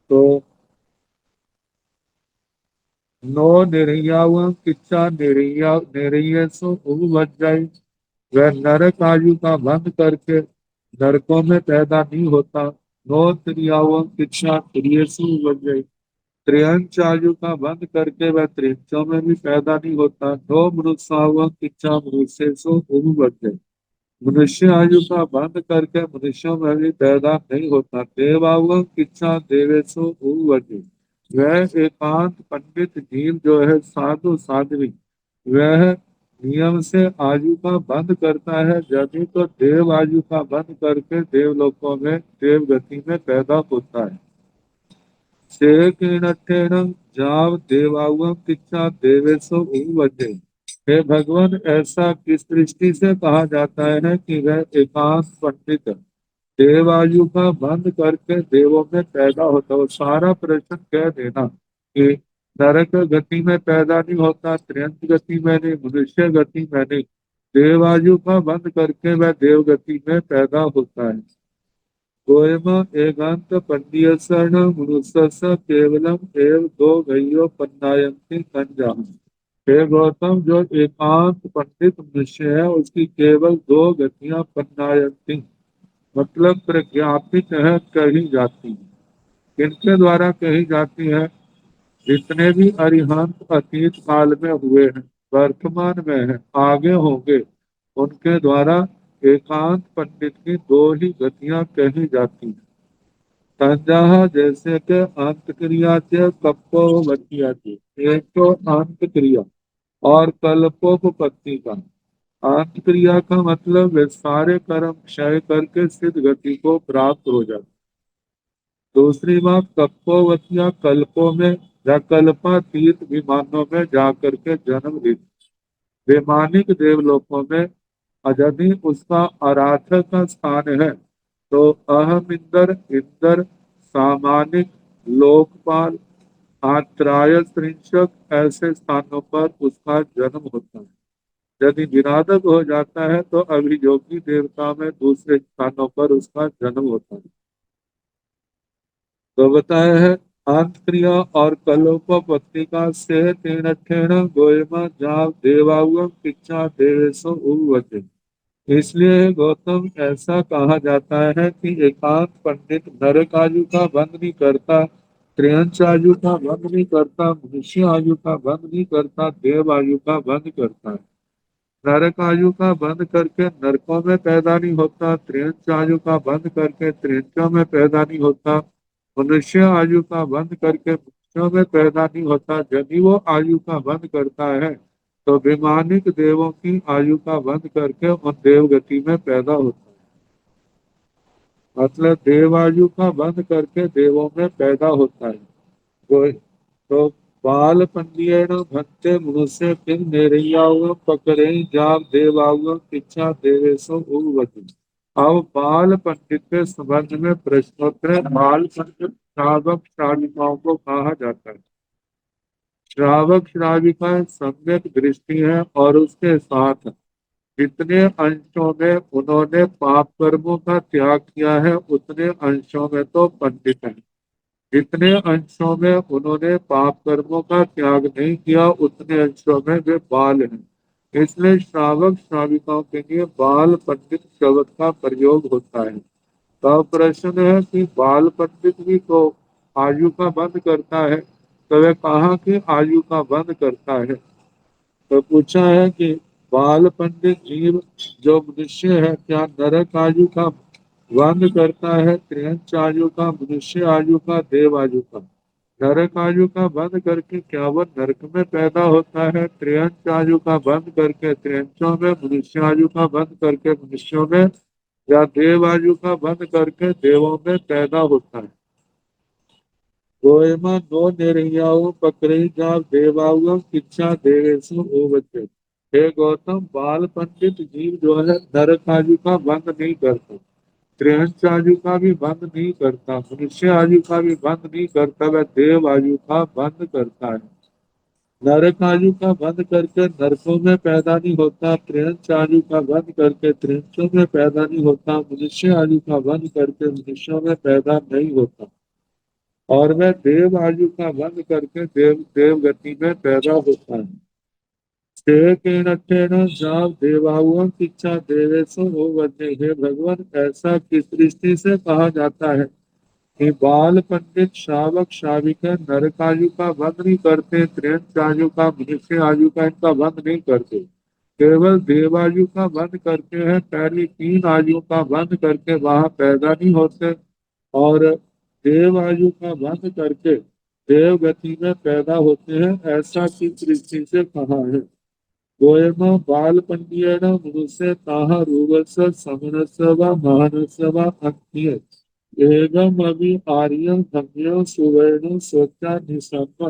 तो नो निर्याव किच्चा निर्या निर्य सो बच जाए, वह नरक आयु का बंद करके नरकों में पैदा नहीं होता। नो त्रियाव किच्चा त्रियसु बच जाए, त्रियंच आयु का बंद करके वह त्रियंचों में भी पैदा नहीं होता। नो मनुष्याव किच्चा मनुष्य सो बच जाए, मनुष्य आयु का बंद करके मनुष्यों में भी पैदा नहीं होता। देवाव किच्छा देवेशो उवति, वह एकांत पंडित जीव जो है, साधु साध्वी, वह नियम से आयु का बंद करता है, यदि तो देव आयु का बंद करके देवलोकों में, देव गति में पैदा होता है। सेकेणठेन जाव देवाव किच्छा देवेशो उवति। हे भगवान, ऐसा किस दृष्टि से कहा जाता है कि वह एकांत पंडित देवायु का बंद करके देवों में पैदा होता है? सारा प्रश्न कह देना कि नरक गति में पैदा नहीं होता, त्रियंत गति में नहीं, मनुष्य गति में नहीं, देवायु का बंध करके वह देवगति में पैदा होता है। गोयम एकांत पंडियसरण मनुष्यस केवलम एव दो गयो पन्नायंती संजा। हे गौतम, जो एकांत पंडित मनुष्य है उसकी केवल दो गतियां पन्नायंती, मतलब प्रज्ञापित है, कही जाती है। किनके द्वारा कही जाती है? जितने भी अरिहंत अतीत काल में हुए हैं, वर्तमान में है, आगे होंगे, उनके द्वारा एकांत पंडित की दो ही गतियां कही जाती हैं। संज्ञा जैसे कि अंत क्रिया से कप्पोवतिया थी, एक तो अंत क्रिया और कल्पोपपत्ति का। अंत क्रिया का मतलब वे सारे कर्म क्षय करके सिद्ध गति को प्राप्त हो जाते। दूसरी बात, कप्पोवतिया कल्पों में या कल्पातीत विमानों में जाकर के जन्म लेती। वैमानिक देवलोकों में यदि उसका आराधक का स्थान है तो अहम इंद्र, इंद्र, सामानिक, लोकपाल, आत्राय श्रृंशक, ऐसे स्थानों पर उसका जन्म होता है। यदि निराधक हो जाता है तो अभियोगी देवता में दूसरे स्थानों पर उसका जन्म होता है। तो बताया है अंत क्रिया और कलोपपत्तिका से तेन ठेन गोयमा जाव देवाउम इच्छा देवेशो उवते। इसलिए गौतम, ऐसा कहा जाता है कि एकांत पंडित नरक आयु का बंध नहीं करता, त्रियंच आयु का बंध नहीं करता, मनुष्य आयु का बंध नहीं करता, देव आयु का बंध करता है। नरक आयु का बंध करके नरकों में पैदा नहीं होता, त्रियंच आयु का बंध करके त्रियंचों में पैदा नहीं होता, मनुष्य आयु का बंध करके मनुष्यों में पैदा नहीं होता। यदि वो आयु का बंध करता है तो वैमानिक देवों की आयु का बंध करके उन देवगति में पैदा होता है। मतलब देवायु का बंध करके देवों में पैदा होता है। तो बाल पंडियन भक्ते मनुष्य किन नेरियाव पकड़े जाब देवाव इच्छा देवेशो उवती। अब बाल पंडित के संबंध में प्रश्नोत्तर है। बाल पंडित श्रावक श्राविकाओं को कहा जाता है। श्रावक श्राविका सम्यक दृष्टि है और उसके साथ जितने अंशों में उन्होंने पाप कर्मों का त्याग किया है उतने अंशों में तो पंडित है। जितने अंशों में उन्होंने पाप कर्मों का त्याग नहीं किया उतने अंशों में वे बाल हैं। इसलिए श्रावक श्राविकाओं के लिए बाल पंडित शब्द का प्रयोग होता है। तो प्रश्न है कि बाल पंडित भी तो आयु का बंद करता है, तो वह कहाँ की आयु का बंद करता है? तो पूछा है कि बाल पंडित जीव जो मनुष्य है क्या नरक आयु का बंद करता है, त्रियंच आयु का, मनुष्य आयु का, देव आयु का? नरक आयु का बंद करके क्या वह नरक में पैदा होता है? त्रियंच आयु का बंद करके त्रियंचों में, मनुष्य आयु का बंद करके मनुष्यों में, या देव आयु का बंद करके देवों में पैदा होता है? गोयमा नो निर्याऊ पकड़े जा देवाऊ इच्छा देवेशु ओवते। हे गौतम, बाल पंडित जीव जो है नरक आयु का बंद नहीं करता, त्रिहंस आयु का भी बंद नहीं करता, मनुष्य आयु का भी बंद नहीं करता, वह देव आयु का बंद करता है। नरक आयु का बंद करके नरकों में पैदा नहीं होता, त्रिहंस आयु का बंद करके त्रिहंसों में पैदा नहीं होता, मनुष्य आयु का बंद करके मनुष्यों में पैदा नहीं होता, और वह देव आयु का बंद करके देव गति में पैदा होता है। जाव देवाओं की इच्छा देवेशो हो बने। हे भगवान, ऐसा किस दृष्टि से कहा जाता है कि बाल पंडित श्रावक श्राविका नरक आयु का बंद नहीं करते, त्रियंच आयु का, मनुष्य आयु का इनका बंद नहीं करते, केवल देवायु का बंद करते हैं। पहली तीन आयु का बंद करके वहां पैदा नहीं होते, और देव आयु का बंद करके देव गति में पैदा होते हैं, ऐसा किस दृष्टि से कहा है? गोयमा बाल पंडियन मनुष्य ताहा रूपस समनस व महानस व अन्य एवं अभि आर्यम धम्यो सुवर्ण सोचा निसम्म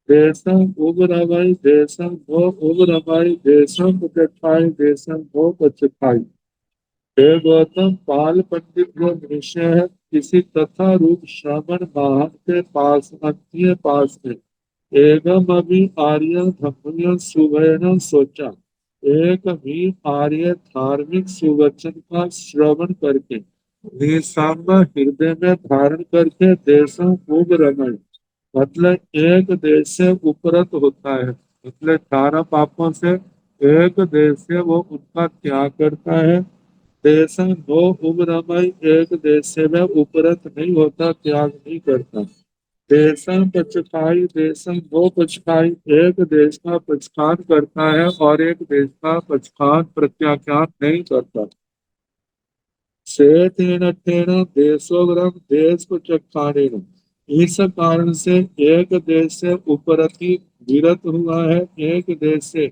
देशम उग्रवाई देशम भो उग्रवाई देशम उपचाई देशम भो पचखाई। हे गौतम, पाल पंडित जो मनुष्य है किसी तथा रूप श्रवण महान के पास, अन्य पास है, एवं अभी आर्य धम्य सुवर्ण सोचा, एक भी आर्य धार्मिक सुवचन का श्रवण करके निसंग हृदय में धारण करके देशों खूब रमण, मतलब एक देश से उपरत होता है, मतलब 18 पापों से एक देश से वो उनका त्याग करता है। देशं नो उग्रमय, एक देश से वह उपरत नहीं होता, त्याग नहीं करता। देशं पक्षपाई, देशं दो पक्षपाई, एक देश का पक्षपात करता है और एक देश का पक्षपात प्रत्याख्यान नहीं करता। सेठेन ठेन देशोग्रम देश को चक्षाणेन, इस कारण से एक देश से उपरति विरत हुआ है, एक देश से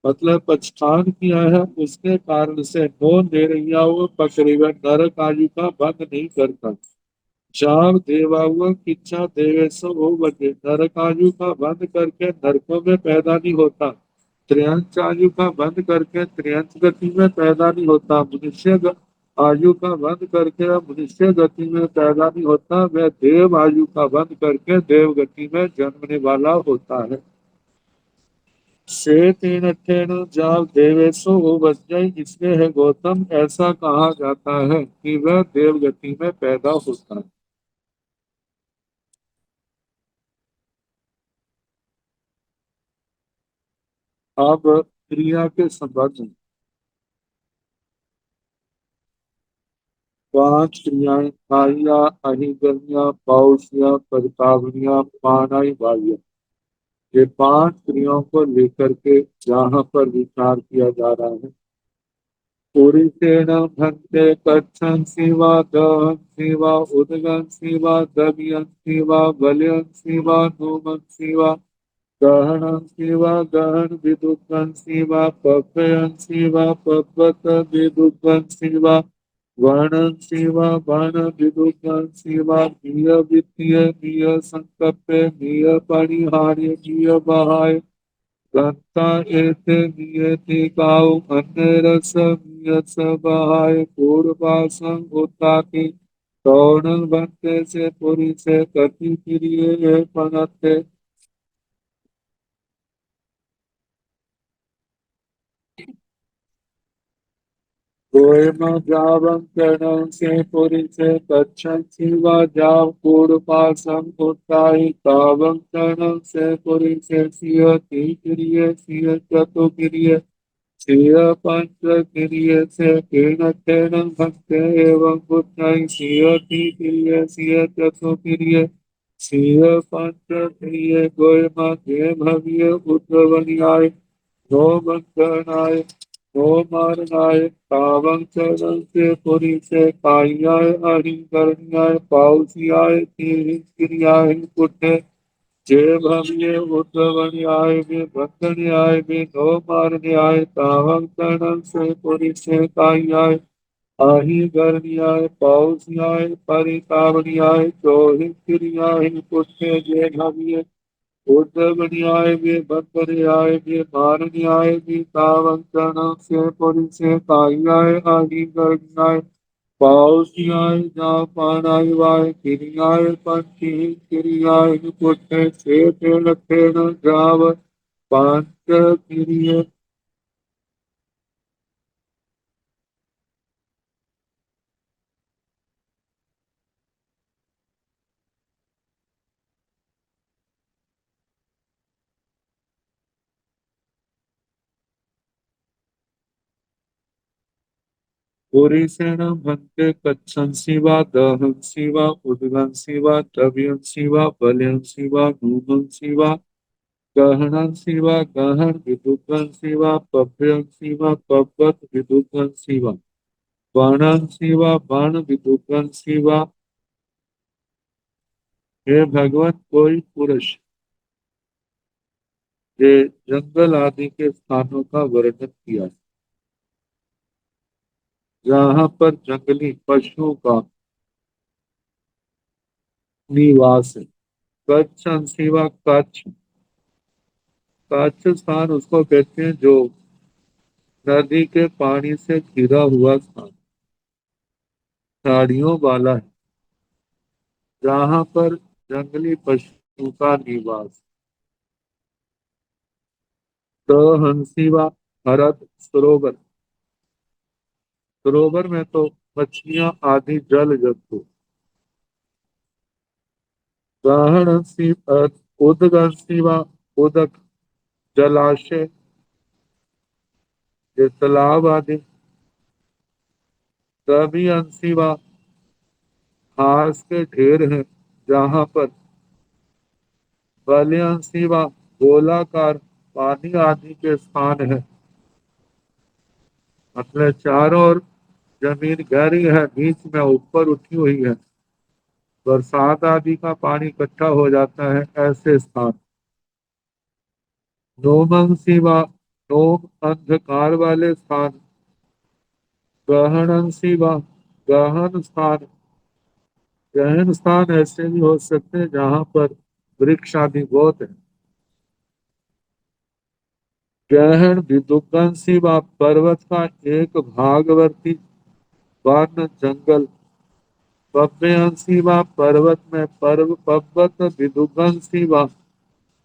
मतलब पक्षपात किया है, उसके कारण से नो निर्याव पकड़िव नरक आयु का भंग नहीं करता। चार देवाओं की इच्छा देवेशो हो बचे, नरक आयु का बंद करके नरकों में पैदा नहीं होता। त्रियंच आयु का बंद करके त्रियंच गति में पैदा नहीं होता। आयु का बंद करके मनुष्य गति में पैदा नहीं होता, वह देव आयु का बंद करके देव गति में जन्मने वाला होता है। से तीन अठेन जाल देवेशो हो बच्चे, इसलिए है गौतम ऐसा कहा जाता है कि वह देव गति में पैदा होता है। अब क्रिया के संबंध में पांच क्रियाएं काया, अहिगम्या, पौष्य, परितावनिया, पानाई, बाह्य, ये पांच क्रियाओं को लेकर के यहाँ पर विचार किया जा रहा है। पुरुषेण भक्ते कच्छन शिवा दहन शिवा उदगन शिवा दबियन शिवा बलियन शिवा नूमन शिवा गहनं शिवा गहन विदुषन शिवा पपयन शिवा पपत विदुषन शिवा वर्णन शिवा वर्ण विदुषन शिवा मीय वित्तीय मीय संकप्य मीय परिहार्य मीय बहाय गंता एते नियति काउ अन्य रस नियत बहाय पूर्वासं उताति कौन बनते से पुरी से कति प्रिय पनते। गोयम जावं करणं से पुरी से कच्छं शिवा जाव पूर्वासं उताहि तावं करणं से पुरी से सियति प्रिय सिय चतु प्रिय सिय पंच प्रिय से केन तेन भक्त एवं बुद्धि सियति प्रिय सिय चतु प्रिय सिय पंच प्रिय गोयम के भव्य उद्रवनियाय नो मंत्रणाय नो मारणाय तावं चरण से पुरी से कायाय अहिंकरण्याय पाउसियाय क्रियाय पुण्य जय भव्य उद्रवनियाय में बंधन्याय में नो मारण्याय तावं चरण से पुरी से कायाय अहिंकरण्याय पाउसियाय परितावनियाय चोहिंक्रियाय पुण्य जय भव्य उद्धवन्याय में बंदरन्याय में मारन्याय में तावंकरण से पुरी से कायाय आगिंगन्याय पाउसियाय जापानाय वाय किरियाय पंचि किरियाय पुण्य से तेन जाव पांच किरिय। पुरी सेन भंते कच्छन शिवा दहन शिवा उद्गन शिवा द्रव्यं शिवा बलियं शिवा नूनं शिवा गहनं शिवा गहन विदुषं शिवा पभ्यं शिवा पवत विदुषं शिवा वर्णं शिवा वर्ण विदुषं शिवा। हे भगवत कोई पुरुष ये जंगल आदि के स्थानों का वर्णन किया है, जहाँ पर जंगली पशुओं का निवास है। कच्छ शिवा कच्छ, कच्छ स्थान उसको कहते हैं जो नदी के पानी से घिरा हुआ स्थान, झाड़ियों वाला है, जहाँ पर जंगली पशु का निवास। तो हंसीवा, हरद सरोवर, सरोवर में तो मछलियां आदि जल जंतु। ग्रहण सी उदगम सीवा, उदक जलाशय, ये तालाब आदि। सभी अंशिवा, घास के ढेर हैं जहां पर। बलियांशिवा, गोलाकार पानी आदि के स्थान है। मतलब चारों ओर जमीन गहरी है, बीच में ऊपर उठी हुई है, बरसात आदि का पानी इकट्ठा हो जाता है, ऐसे स्थान। नोमंशिवा, नोम अंधकार वाले स्थान। गहनंशिवा, गहन स्थान। गहन स्थान ऐसे भी हो सकते हैं जहां पर वृक्ष आदि बहुत है। गहन विदुगंशिवा, पर्वत का एक भागवर्ती वन जंगल। पव्यंशिवा, पर्वत में पर्वत विदुगंशिवा,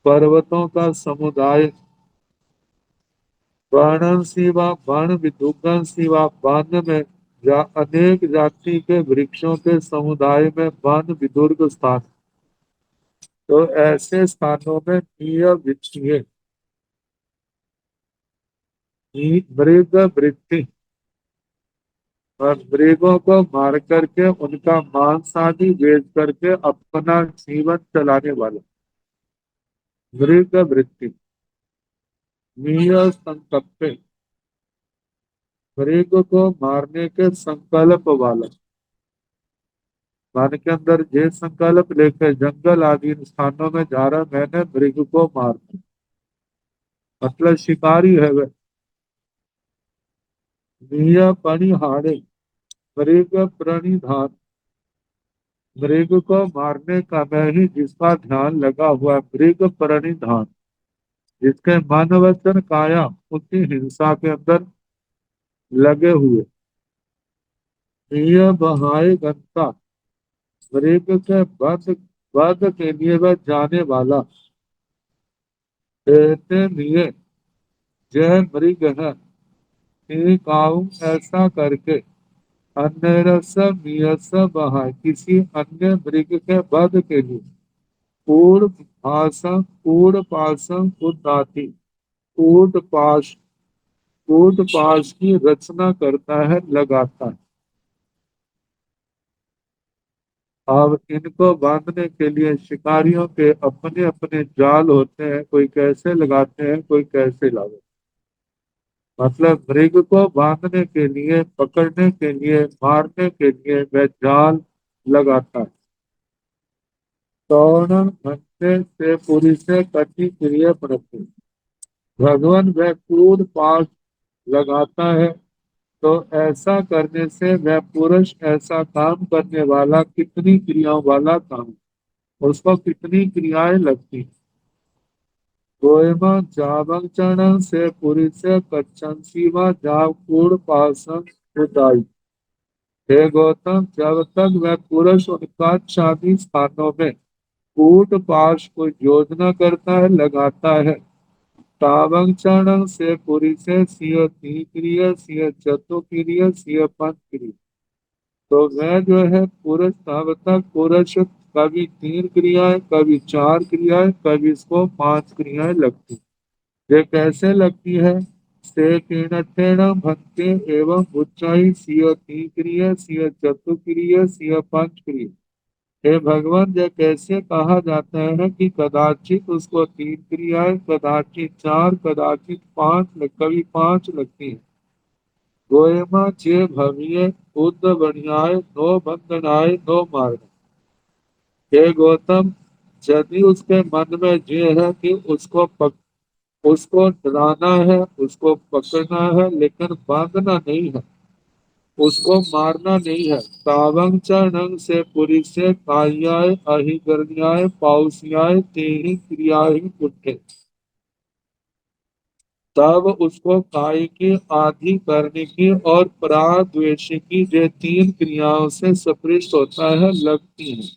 पर्वतों का समुदाय। वर्णनशिवा, वन विदुगंशिवा, वन में अनेक जाति के वृक्षों के समुदाय में वन विदुर्ग स्थान। तो ऐसे स्थानों में प्रिय वित्तीय मृग वृत्ति और मृगों को मार करके उनका मांस आदि बेच करके अपना जीवन चलाने वाला मृग वृत्ति। मीय संकल्प, मृग को मारने के संकल्प वाला, मन के अंदर ये संकल्प लेकर जंगल आदि स्थानों में जा रहा, मैंने मृग को मारना, मतलब शिकारी है वह। मीय पणिहारे, मृग प्रणिधान, मृग को मारने का मैं ही जिसका ध्यान लगा हुआ है, मृग प्रणिधान, जिसके मन वचन काया उसी हिंसा के अंदर लगे हुए। प्रिय बहाए गंता, मृग के वध के लिए वह जाने वाला। कहते लिए जय मृग है, ठीक आऊं ऐसा करके। अन्य रस मियस बहाए, किसी अन्य मृग के वध के लिए। कूड़ भाषम, कूड़ पाशम उदाती, कूट पाश, कूट पाश की रचना करता है, लगाता है। अब इनको बांधने के लिए शिकारियों के अपने अपने जाल होते हैं, कोई कैसे लगाते हैं, कोई कैसे लगाते हैं। मतलब मृग को बांधने के लिए, पकड़ने के लिए, मारने के लिए वह जाल लगाता है। तौण भक्ते से पूरी से कटी क्रिय प्रति, भगवान वह कूद पास लगाता है। तो ऐसा करने से वह पुरुष ऐसा काम करने वाला, कितनी क्रियाओं वाला काम, उसको कितनी क्रियाएं लगती हैं। गोयमा जावंग चरण से पुरी से कच्चन सीवा जाव कूड़ पासन उदाई। हे गौतम, जब तक वह पुरुष उनका शादी स्थानों में कूट पाश को योजना करता है, लगाता है। तावंग चरण से पुरी से सिय तीक्रिय, सिय चतुक्रिय, सिय पंचक्रिय। तो वह जो है पुरुष, तब तक पुरुष कभी 3 क्रियाएं, कभी 4 क्रियाएं, कभी इसको 5 क्रियाएं लगती। ये कैसे लगती है? से तीर्णठेण भक्ति एवं उच्चाई सिय तीक्रिय, सिय चतुक्रिय, सिय पंचक्रिय। हे भगवान, यह कैसे कहा जाता है कि कदाचित उसको 3 क्रियाएं, कदाचित 4, कदाचित 5, कभी 5 लगती है। गोयमा जे भविये बुद्ध बढ़ियाए, नो बंधनाए नो मारना। हे गौतम, यदि उसके मन में ये है कि उसको डराना है, उसको पकड़ना है, लेकिन बांधना नहीं है, उसको मारना नहीं है। तावंग चरणंग से पुरी से कायाय अहिगर्ण्याय पाउसियाय तेहि क्रियाहि पुट्ठे। तब उसको काय की, आदि करने की और पराद्वेष की, ये 3 क्रियाओं से सपृष्ट होता है, लगती है।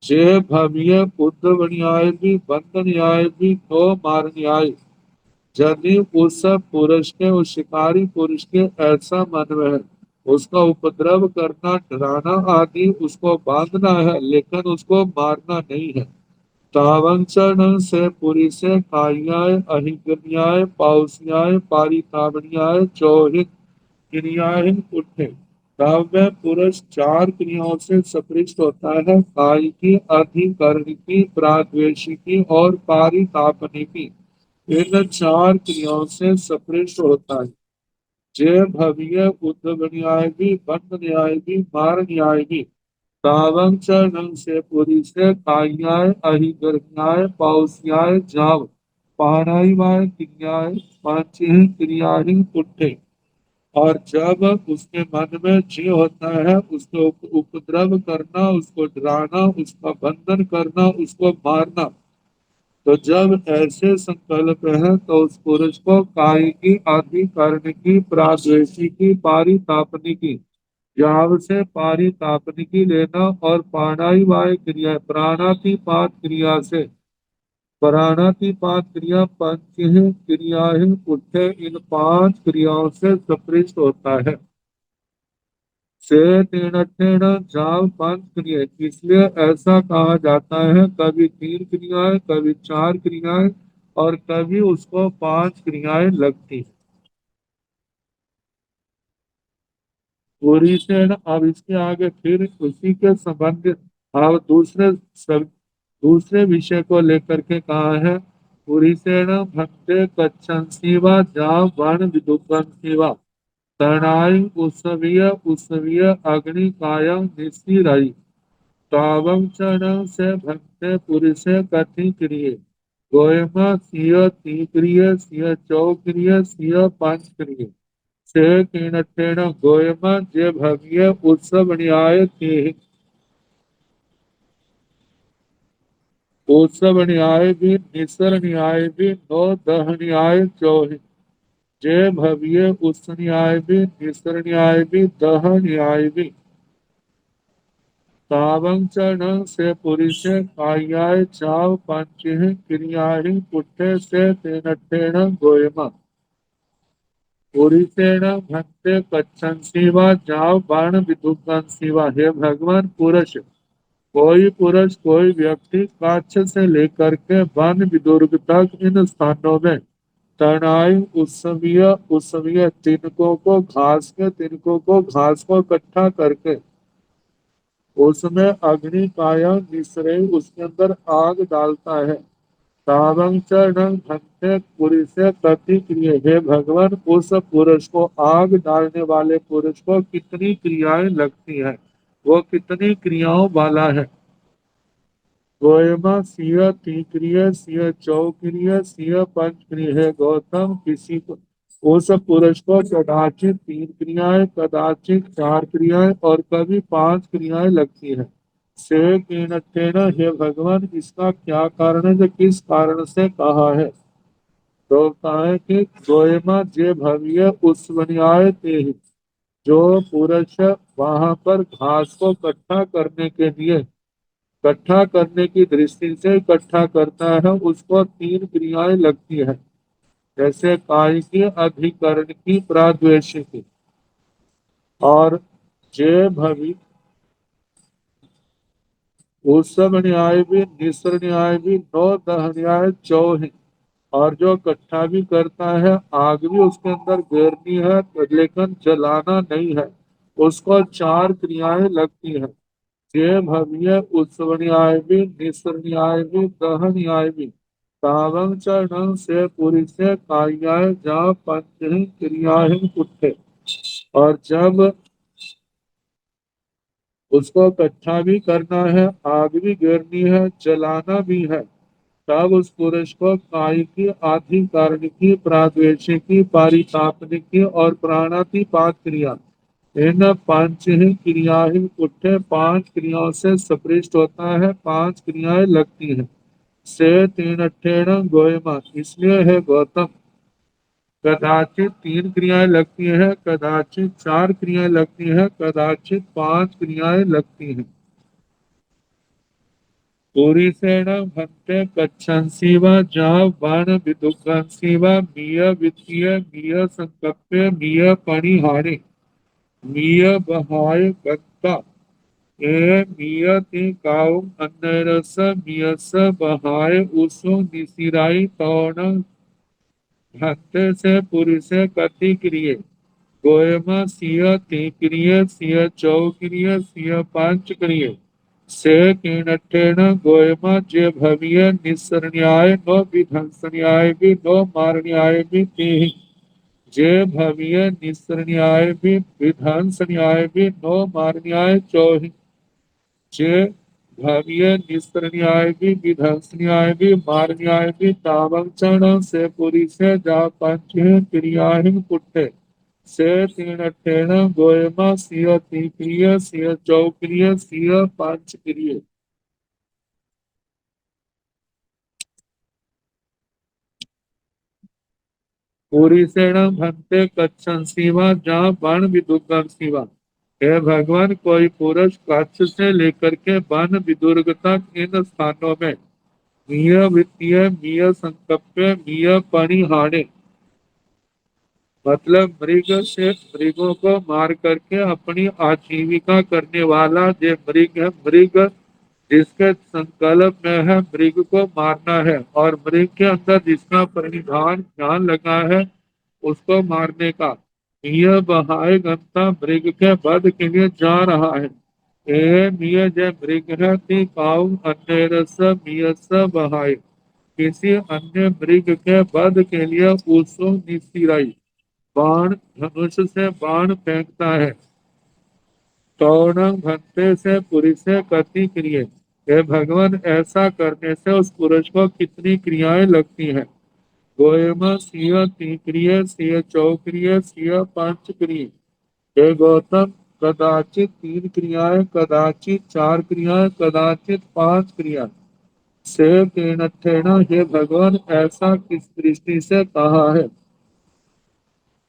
जे भव्य बुद्ध न्याय भी, बंध न्याय भी, नो मार न्याय। यदि उस पुरुष के, उस शिकारी पुरुष के ऐसा मन में है, उसका उपद्रव करना, डराना आदि, उसको बांधना है, लेकिन उसको मारना नहीं है। तावंचन से पुरी से कायाय अहिगन्याय पाउस्याय पारितावण्याय चौहिन क्रियाहीन उठे। काव्य पुरुष चार क्रियाओं से सपृष्ट होता है: काय की, अधिकरण की, प्राद्वेशी की और पारितापनी की। इन चार क्रियाओं से सपृष्ट होता है। जय भव्य उद्धव न्याय भी, बंद न्याय भी, मार न्याय भी। तावं चरण से पुरी से कायाय अहिगर्ण्याय पाउस्याय जाव पाणाइवाय क्रियाय पांचहि क्रियाहि उठे। और जब उसके मन में जी होता है, उसको उपद्रव करना, उसको डराना, उसका बंधन करना, उसको मारना, तो जब ऐसे संकल्प है तो उस पुरुष को काय की, अधिकरण की, प्राद्वेशी की, पारितापनी की, याव से पारितापनी की लेना, और प्राणायाम क्रिया, प्राणातिपात क्रिया से, प्राणातिपात क्रिया पंच क्रियाहीन उठे। इन पांच क्रियाओं से सपृष्ट होता है। से तेन जाव पंच क्रिया, इसलिए ऐसा कहा जाता है, कभी तीन क्रियाएं, कभी चार क्रियाएं, और कभी उसको पांच क्रियाएं लगती हैं। पूरी से न, अब इसके आगे फिर उसी के संबंध, अब दूसरे विषय को लेकर के कहा है। पूरी से न भक्ते कच्छन शिवा जा वन विदुपन शिवा तनाई उत्सवीय उत्सवीय अग्नि कायम निस्सी रही। तावं चरण से भक्ते पुरुषे कथि क्रिय गोयमा सिय तीक्रिय सिय चौक्रिय सिय पंच क्रिय से कीणठेन गोयमा जे भव्य उत्सव न्याय थी। उत्सव न्याय भी, निसर न्याय भी, नौ दह न्याय चौहि। जे भव्य उस न्याय भी, निसर न्याय भी, दह न्याय भी। तावं चरण से पुरुष कायाय चाव पंचहि क्रियाहि पुट्ठे से तेनठेन गोयमा पुरुषेण भक्ते कच्छन शिवा जाव बाण विदुगन शिवा। हे भगवान, पुरुष, कोई पुरुष, कोई व्यक्ति कच्छ से लेकर के वन विदुर्ग तक इन स्थानों में तनाई उत्सवीय उत्सवीय तिनकों को घास को इकट्ठा करके उसमें अग्नि काया निसरे, उसके अंदर आग डालता है। तावं चरण भक्ते पुरुष प्रतिक्रिय, हे भगवान, उस पुरुष को, आग डालने वाले पुरुष को कितनी क्रियाएं लगती है, वो कितनी क्रियाओं वाला है। गोयमा सिय तीक्रिय सिय चौक्रिय सिय पंचक्रिय। है गौतम, किसी को, उस पुरुष को कदाचित तीन क्रियाएं, कदाचित चार क्रियाएं और कभी पांच क्रियाएं लगती है। से कीनठेन, हे भगवान, इसका क्या कारण है, जो किस कारण से कहा है। तो कहा है कि गोयमा जे भव्य उत्सवन्याय ते ही, जो पुरुष वहां पर घास को इकट्ठा करने के लिए, इकट्ठा करने की दृष्टि से इकट्ठा करता है, उसको तीन क्रियाएं लगती है। जैसे काय की, अधिकरण की, प्राद्वेशी की। और जे भवि उत्सव न्याय भी, निसर न्याय भी, नौ दह न्याय चौहि। और जो इकट्ठा भी करता है, आग भी उसके अंदर घेरनी है, लेकिन जलाना नहीं है, उसको चार क्रियाएं लगती है। जे भव्य उत्सव न्याय भी, निसर न्याय भी, दह न्याय भी। तावं चरण से पुरी से कायाय जा पंचहि क्रियाहि उठे। और जब उसको इकट्ठा भी करना है, आग भी गिरनी है, जलाना भी है, तब उस पुरुष को काय की, आधिकरण की, प्राद्वेशी की, पारितापनिक की और प्राणातिपात क्रिया, इन पांच ही क्रिया ही उठे। पांच क्रियाओं से सपृष्ट होता है, पांच क्रियाएं लगती हैं। से तीन अठेण गोयमा, इसलिए है गौतम, कदाचित तीन क्रियाएं लगती हैं, कदाचित चार क्रियाएं लगती हैं, कदाचित पांच क्रियाएं लगती हैं। पुरीसेण भन्ते कच्छंसी वा जहाँ बाण विदुघंसी वा मीय वित्तीय मीय संकप्य मीय पणिहारे मीय बहाय गत्ता ए मीयति काउ अन्नरस मीयस बहाय उसो निसिराई तौण भत्ते से पुरुषे कति क्रिय गोयमा सिय तीक्रिय सिय चौक्रिय सिय पांच क्रिय से कीणठेन गोयमा जे भविय निसरण्याय नो विध्वंसण्याय भी नो मारण्याय भी तेहि जे भविय निसरण्याय भी विध्वंसण्याय भी नो मारण्याय चौहि जे भाविय निस्तर भी विध्वंस भी मार भी तावंचन से पुरी से जा पंच क्रियाहिन पुट्टे से तीन ठेन गोयमा सिय तीक्रिय सिय चौक्रिय सिय पांच क्रिय पूरी सेण भंते कच्छन सीवा जहाँ बाण विदुगम सीवा। हे भगवान, कोई पुरुष कच्छ से लेकर के वन विदुर्ग तक इन स्थानों में मीय वित्तीय मीय संकप्य मीय पणिहारे मतलब मृग से मृगों को मार करके अपनी आजीविका करने वाला जो मृग है, मृग जिसके संकल्प में है मृग को मारना है और मृग के अंदर जिसका परिधान ध्यान लगा है उसको मारने का, यह बहाय गंता मृग के वध के लिए जा रहा है। ए मिय जय मृग है ती काउ अन्य रस मियस बहाय किसी अन्य मृग के वध के लिए उसो निसिराई बाण धनुष से बाण फेंकता है। तौणं भक्ते से पुरुष से कति क्रिय। हे भगवान, ऐसा करने से उस पुरुष को कितनी क्रियाएं लगती हैं। गोयम सिय तीक्रिय सिय चौक्रिय सिय पांच क्रिय। हे गौतम, कदाचित तीन क्रियाएं, कदाचित चार क्रियाएं, कदाचित पांच क्रिया से केनठेन। हे भगवान, ऐसा किस दृष्टि से कहा है।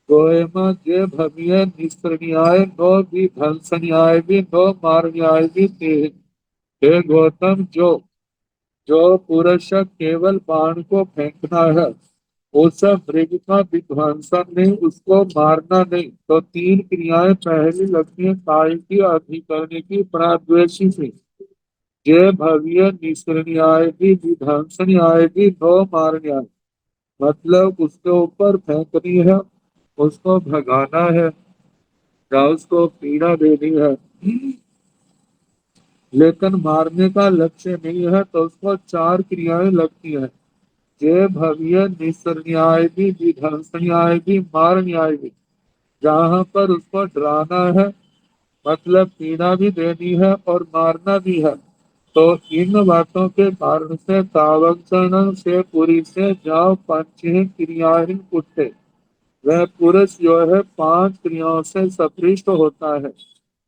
गोयमा जे भविय निस्त्रन्याय नो भी धंसन्याय भी नो मारन्याय भी ते। हे गौतम, जो पुरुष केवल बाण को फेंकना है, उस मृग का विध्वंसन नहीं, उसको मारना नहीं, तो तीन क्रियाएं पहली लगती है काय की, अधिकरण की, प्राद्वेषी से। जे भव्य निस्त्रन्याय भी विध्वंसन्याय भी नो मारन्याय मतलब उसके ऊपर फेंकनी है, उसको भगाना है या उसको पीड़ा देनी है, लेकिन मारने का लक्ष्य नहीं है, तो उसको चार क्रियाएं लगती हैं। जे भव्य निस्तर भी विध्वंस भी मार न्याय भी। जहां पर उसको डराना है मतलब पीड़ा भी देनी है और मारना भी है, तो इन बातों के कारण से तावक्षण से पूरी से जाओ पंच क्रियाहीन उठते। वह पुरुष जो है पांच क्रियाओं से सपृष्ट होता है।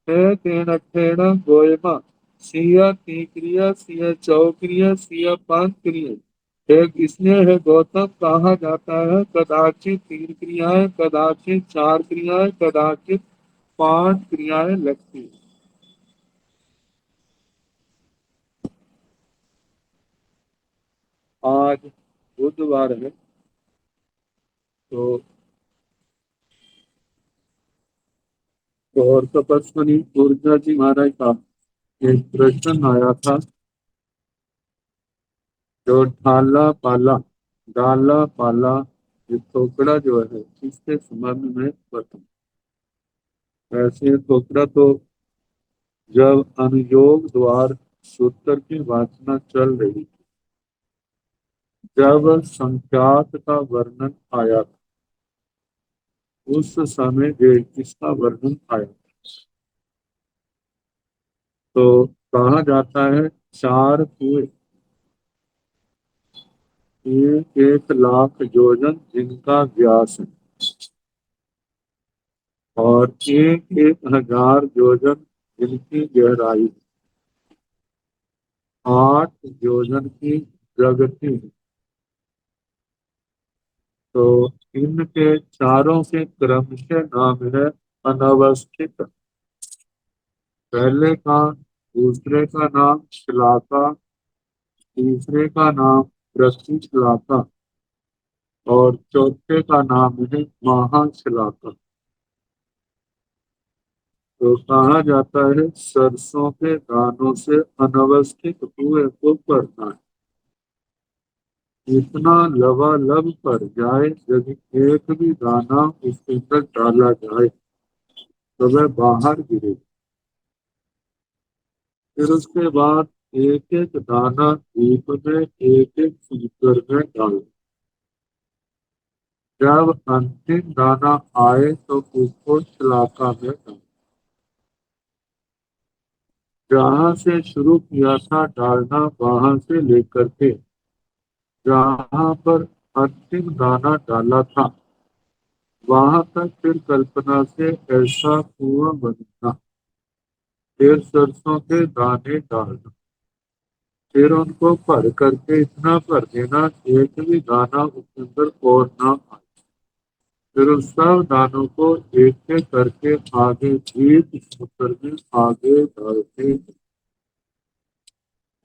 हे तेन ठेन गोयमा सिय तीक्रिय सिय चौक्रिय सिय पांचक्रिय। इसलिए है गौतम कहा जाता है कदाचित तीन क्रियाएं, कदाचित चार क्रियाएं, कदाचित पांच क्रियाएं लगती हैं। आज बुधवार है, तो और तपस्वनी ऊर्जा जी महाराज का एक प्रश्न आया था। जो डाला पाला ये ठोकरा जो है इसके संबंध में बता। ऐसे ठोकरा तो जब अनुयोग द्वार सूत्र की वासना चल रही, जब संख्यात का वर्णन आया, उस समय जो इसका वर्णन आया, तो कहा जाता है चार कुएं, ये 1,00,000 योजन जिनका व्यास है और 1,000 योजन जिनकी गहराई, 8 योजन की प्रगति है। तो इनके चारों के क्रम के नाम है अनवस्थित। पहले का दूसरे का नाम शिलाका, तीसरे का नाम प्रतिश्लाका और चौथे का नाम है महाश्लाका। तो कहा जाता है सरसों के दानों से अनवस्थित हुए को करना है। इतना लबालब पर जाए, यदि एक भी दाना उसके अंदर डाला जाए तो वह बाहर गिरे। फिर उसके बाद एक एक दाना दीप में, एक एक सीकर में डाल। जब अंतिम दाना आए तो उसको शलाका में डाल। जहां से शुरू किया था डालना, वहां से लेकर के जहां पर अंतिम दाना डाला था वहां तक फिर कल्पना से ऐसा कुआं बनना। फिर सरसों के दाने डालना, फिर उनको भर करके इतना भर देना एक भी दाना उसके अंदर और ना आए। फिर उस सब दानों को एक एक करके आगे बीच समुद्र में आगे डालते।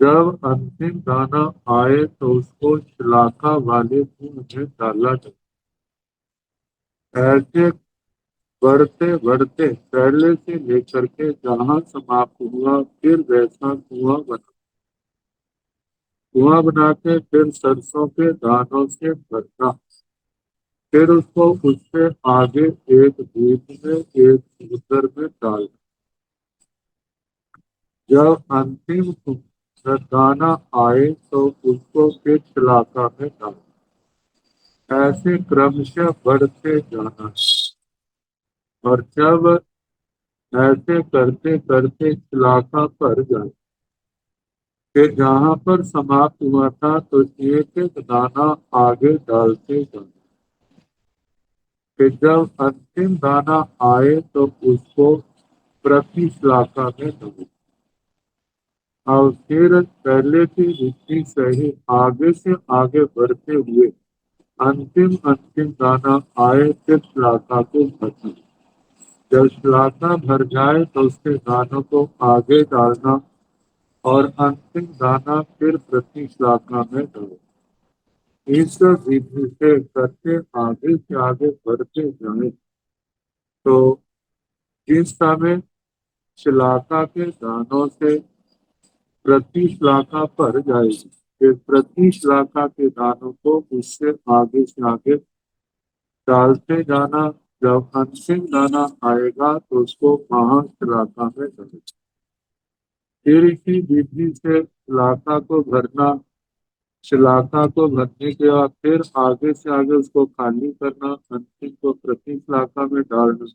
जब अंतिम दाना आए तो उसको शलाका वाले कुएं में डाला जाए। ऐसे बढ़ते बढ़ते पहले से लेकर के जहां समाप्त हुआ फिर वैसा कुआं बना। कुआं बना के फिर सरसों के दानों से भरना। फिर उसको उससे आगे एक द्वीप में, एक समुद्र में डालना। जब अंतिम दाना आए तो उसको फिर शलाका में डालना। ऐसे क्रमशः बढ़ते जाना। और जब ऐसे करते करते शलाका भर जाए, फिर जहां पर समाप्त हुआ था तो एक एक दाना आगे डालते जाना। फिर जब अंतिम दाना आए तो उसको प्रति शलाका में डालें। और फिर पहले की रीति से ही आगे से आगे बढ़ते हुए अंतिम अंतिम दाना आए फिर शलाका को भरना। जब शलाका भर जाए तो उसके दानों को आगे डालना और अंतिम दाना फिर प्रति शलाका में डालना। इस विधि से करते आगे से आगे बढ़ते जाए तो जिस समय शलाका के दानों से प्रति शलाका भर जाएगी, फिर प्रति शलाका के दानों को उससे आगे से आगे डालते जाना। जब अंतिम दाना आएगा तो उसको महाशलाका में डालें। फिर इसी विधि से शलाका को भरना। शलाका को भरने के बाद फिर आगे से आगे उसको खाली करना, अंतिम को प्रति शलाका में डालना।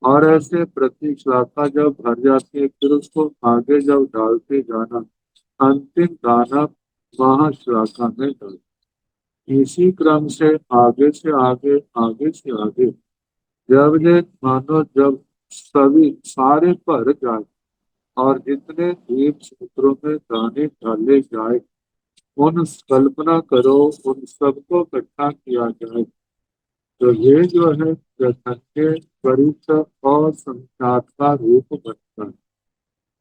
और ऐसे प्रति शाखा जब भर जाती है फिर उसको आगे जब डालते जाना, अंतिम दाना महाशाखा में डाल। इसी क्रम से आगे से आगे, आगे से आगे, जब ये मानो जब सभी सारे भर जाए और जितने द्वीप सूत्रों में दाने डाले जाए, उन कल्पना करो उन सबको इकट्ठा किया जाए तो ये जो है प्रसंग परिच और संख्यात का रूप बनता है।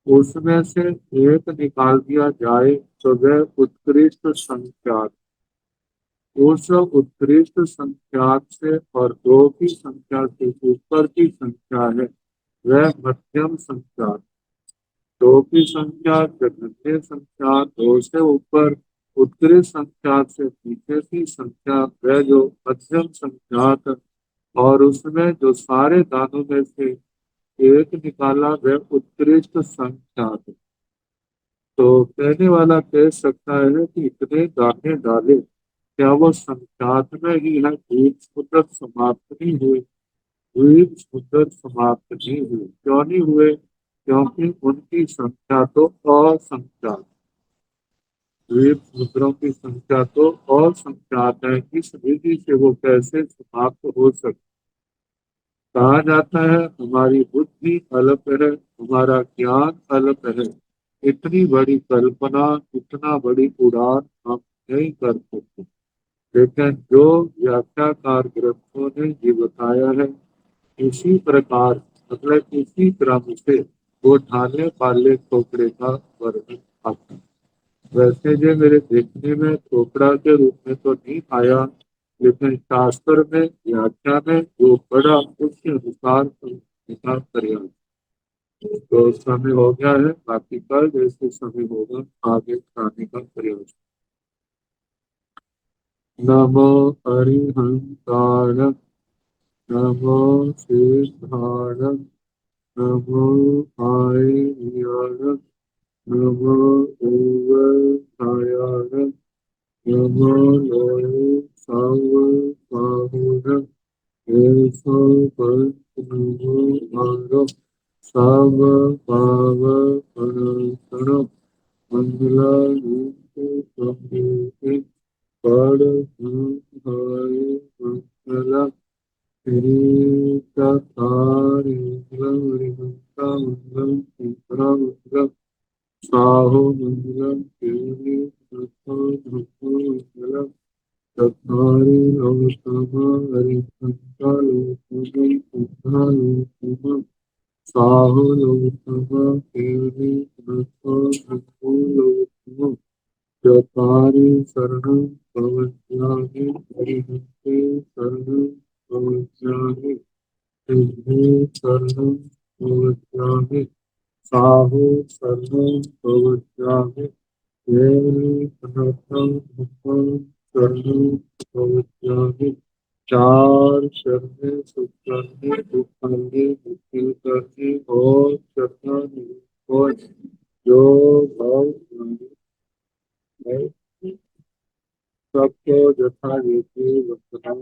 उसमें से एक निकाल दिया जाए तो वह उत्कृष्ट संख्यात। उस उत्कृष्ट संख्यात से और दो की संख्या से ऊपर की संख्या है वह मध्यम संख्यात। दो की संख्या, जघन्य संख्या, दो से ऊपर उत्कृष्ट संख्या से नीचे की संख्या वह जो मध्यम संख्यात। और उसमें जो सारे दानों में से एक निकाला वह उत्कृष्ट संख्यात। तो कहने वाला कह सकता है कि इतने दाने डाले, क्या वो संख्यात में ही है? द्वीप समुद्र समाप्त नहीं हुए। द्वीप समुद्र समाप्त नहीं हुए, क्यों नहीं हुए? क्योंकि उनकी संख्या तो असंख्यात। द्वीप समुद्रों की संख्या तो असंख्यात है। इस विधि से वो कैसे समाप्त हो सकते? कहा जाता है हमारी बुद्धि अल्प है, हमारा ज्ञान अल्प है। इतनी बड़ी कल्पना, इतना बड़ी उड़ान हम नहीं कर सकते। लेकिन जो व्याख्याकार ग्रंथों ने ये बताया है, इसी प्रकार मतलब इसी क्रम से वो ढाले वाले खोपड़े का वर्णन आता है। वैसे ये मेरे देखने में थोपड़ा के रूप में तो नहीं आया, लेकिन शास्त्र में व्याख्या में जो पढ़ा उसके अनुसार प्रयास। तो समय हो गया है, बाकी कल जैसे समय होगा आगे खाने का प्रयास। नमो हरिहंताय, नमो सिद्धाय, नमो आयर्य, नमो उवधाय, नमो लोये सर्वबाहुर, ऐसो भक्त नमो मारो, सर्व पाव परायण, मंगलारूप पड़ हाय मंगला, श्री मंगलम साहो मंगलम देवी मंगलम चत्वारि नवतम हरिहंता लोकम साहो नवतम देवी लोकम चत्वारि शरणं भवत्यानि हरिहंते शरणं भवत्यानि सिद्धे शरणं भवत्यानि साहु शरणं भवत्यानि देवी अनर्थं मुक्तं शरणं भवत्यानि चार शरणे सुखरणे दुखहरणे मुक्ति करने और शरणानि और जो भाव है सबको यथा रीति वर्तना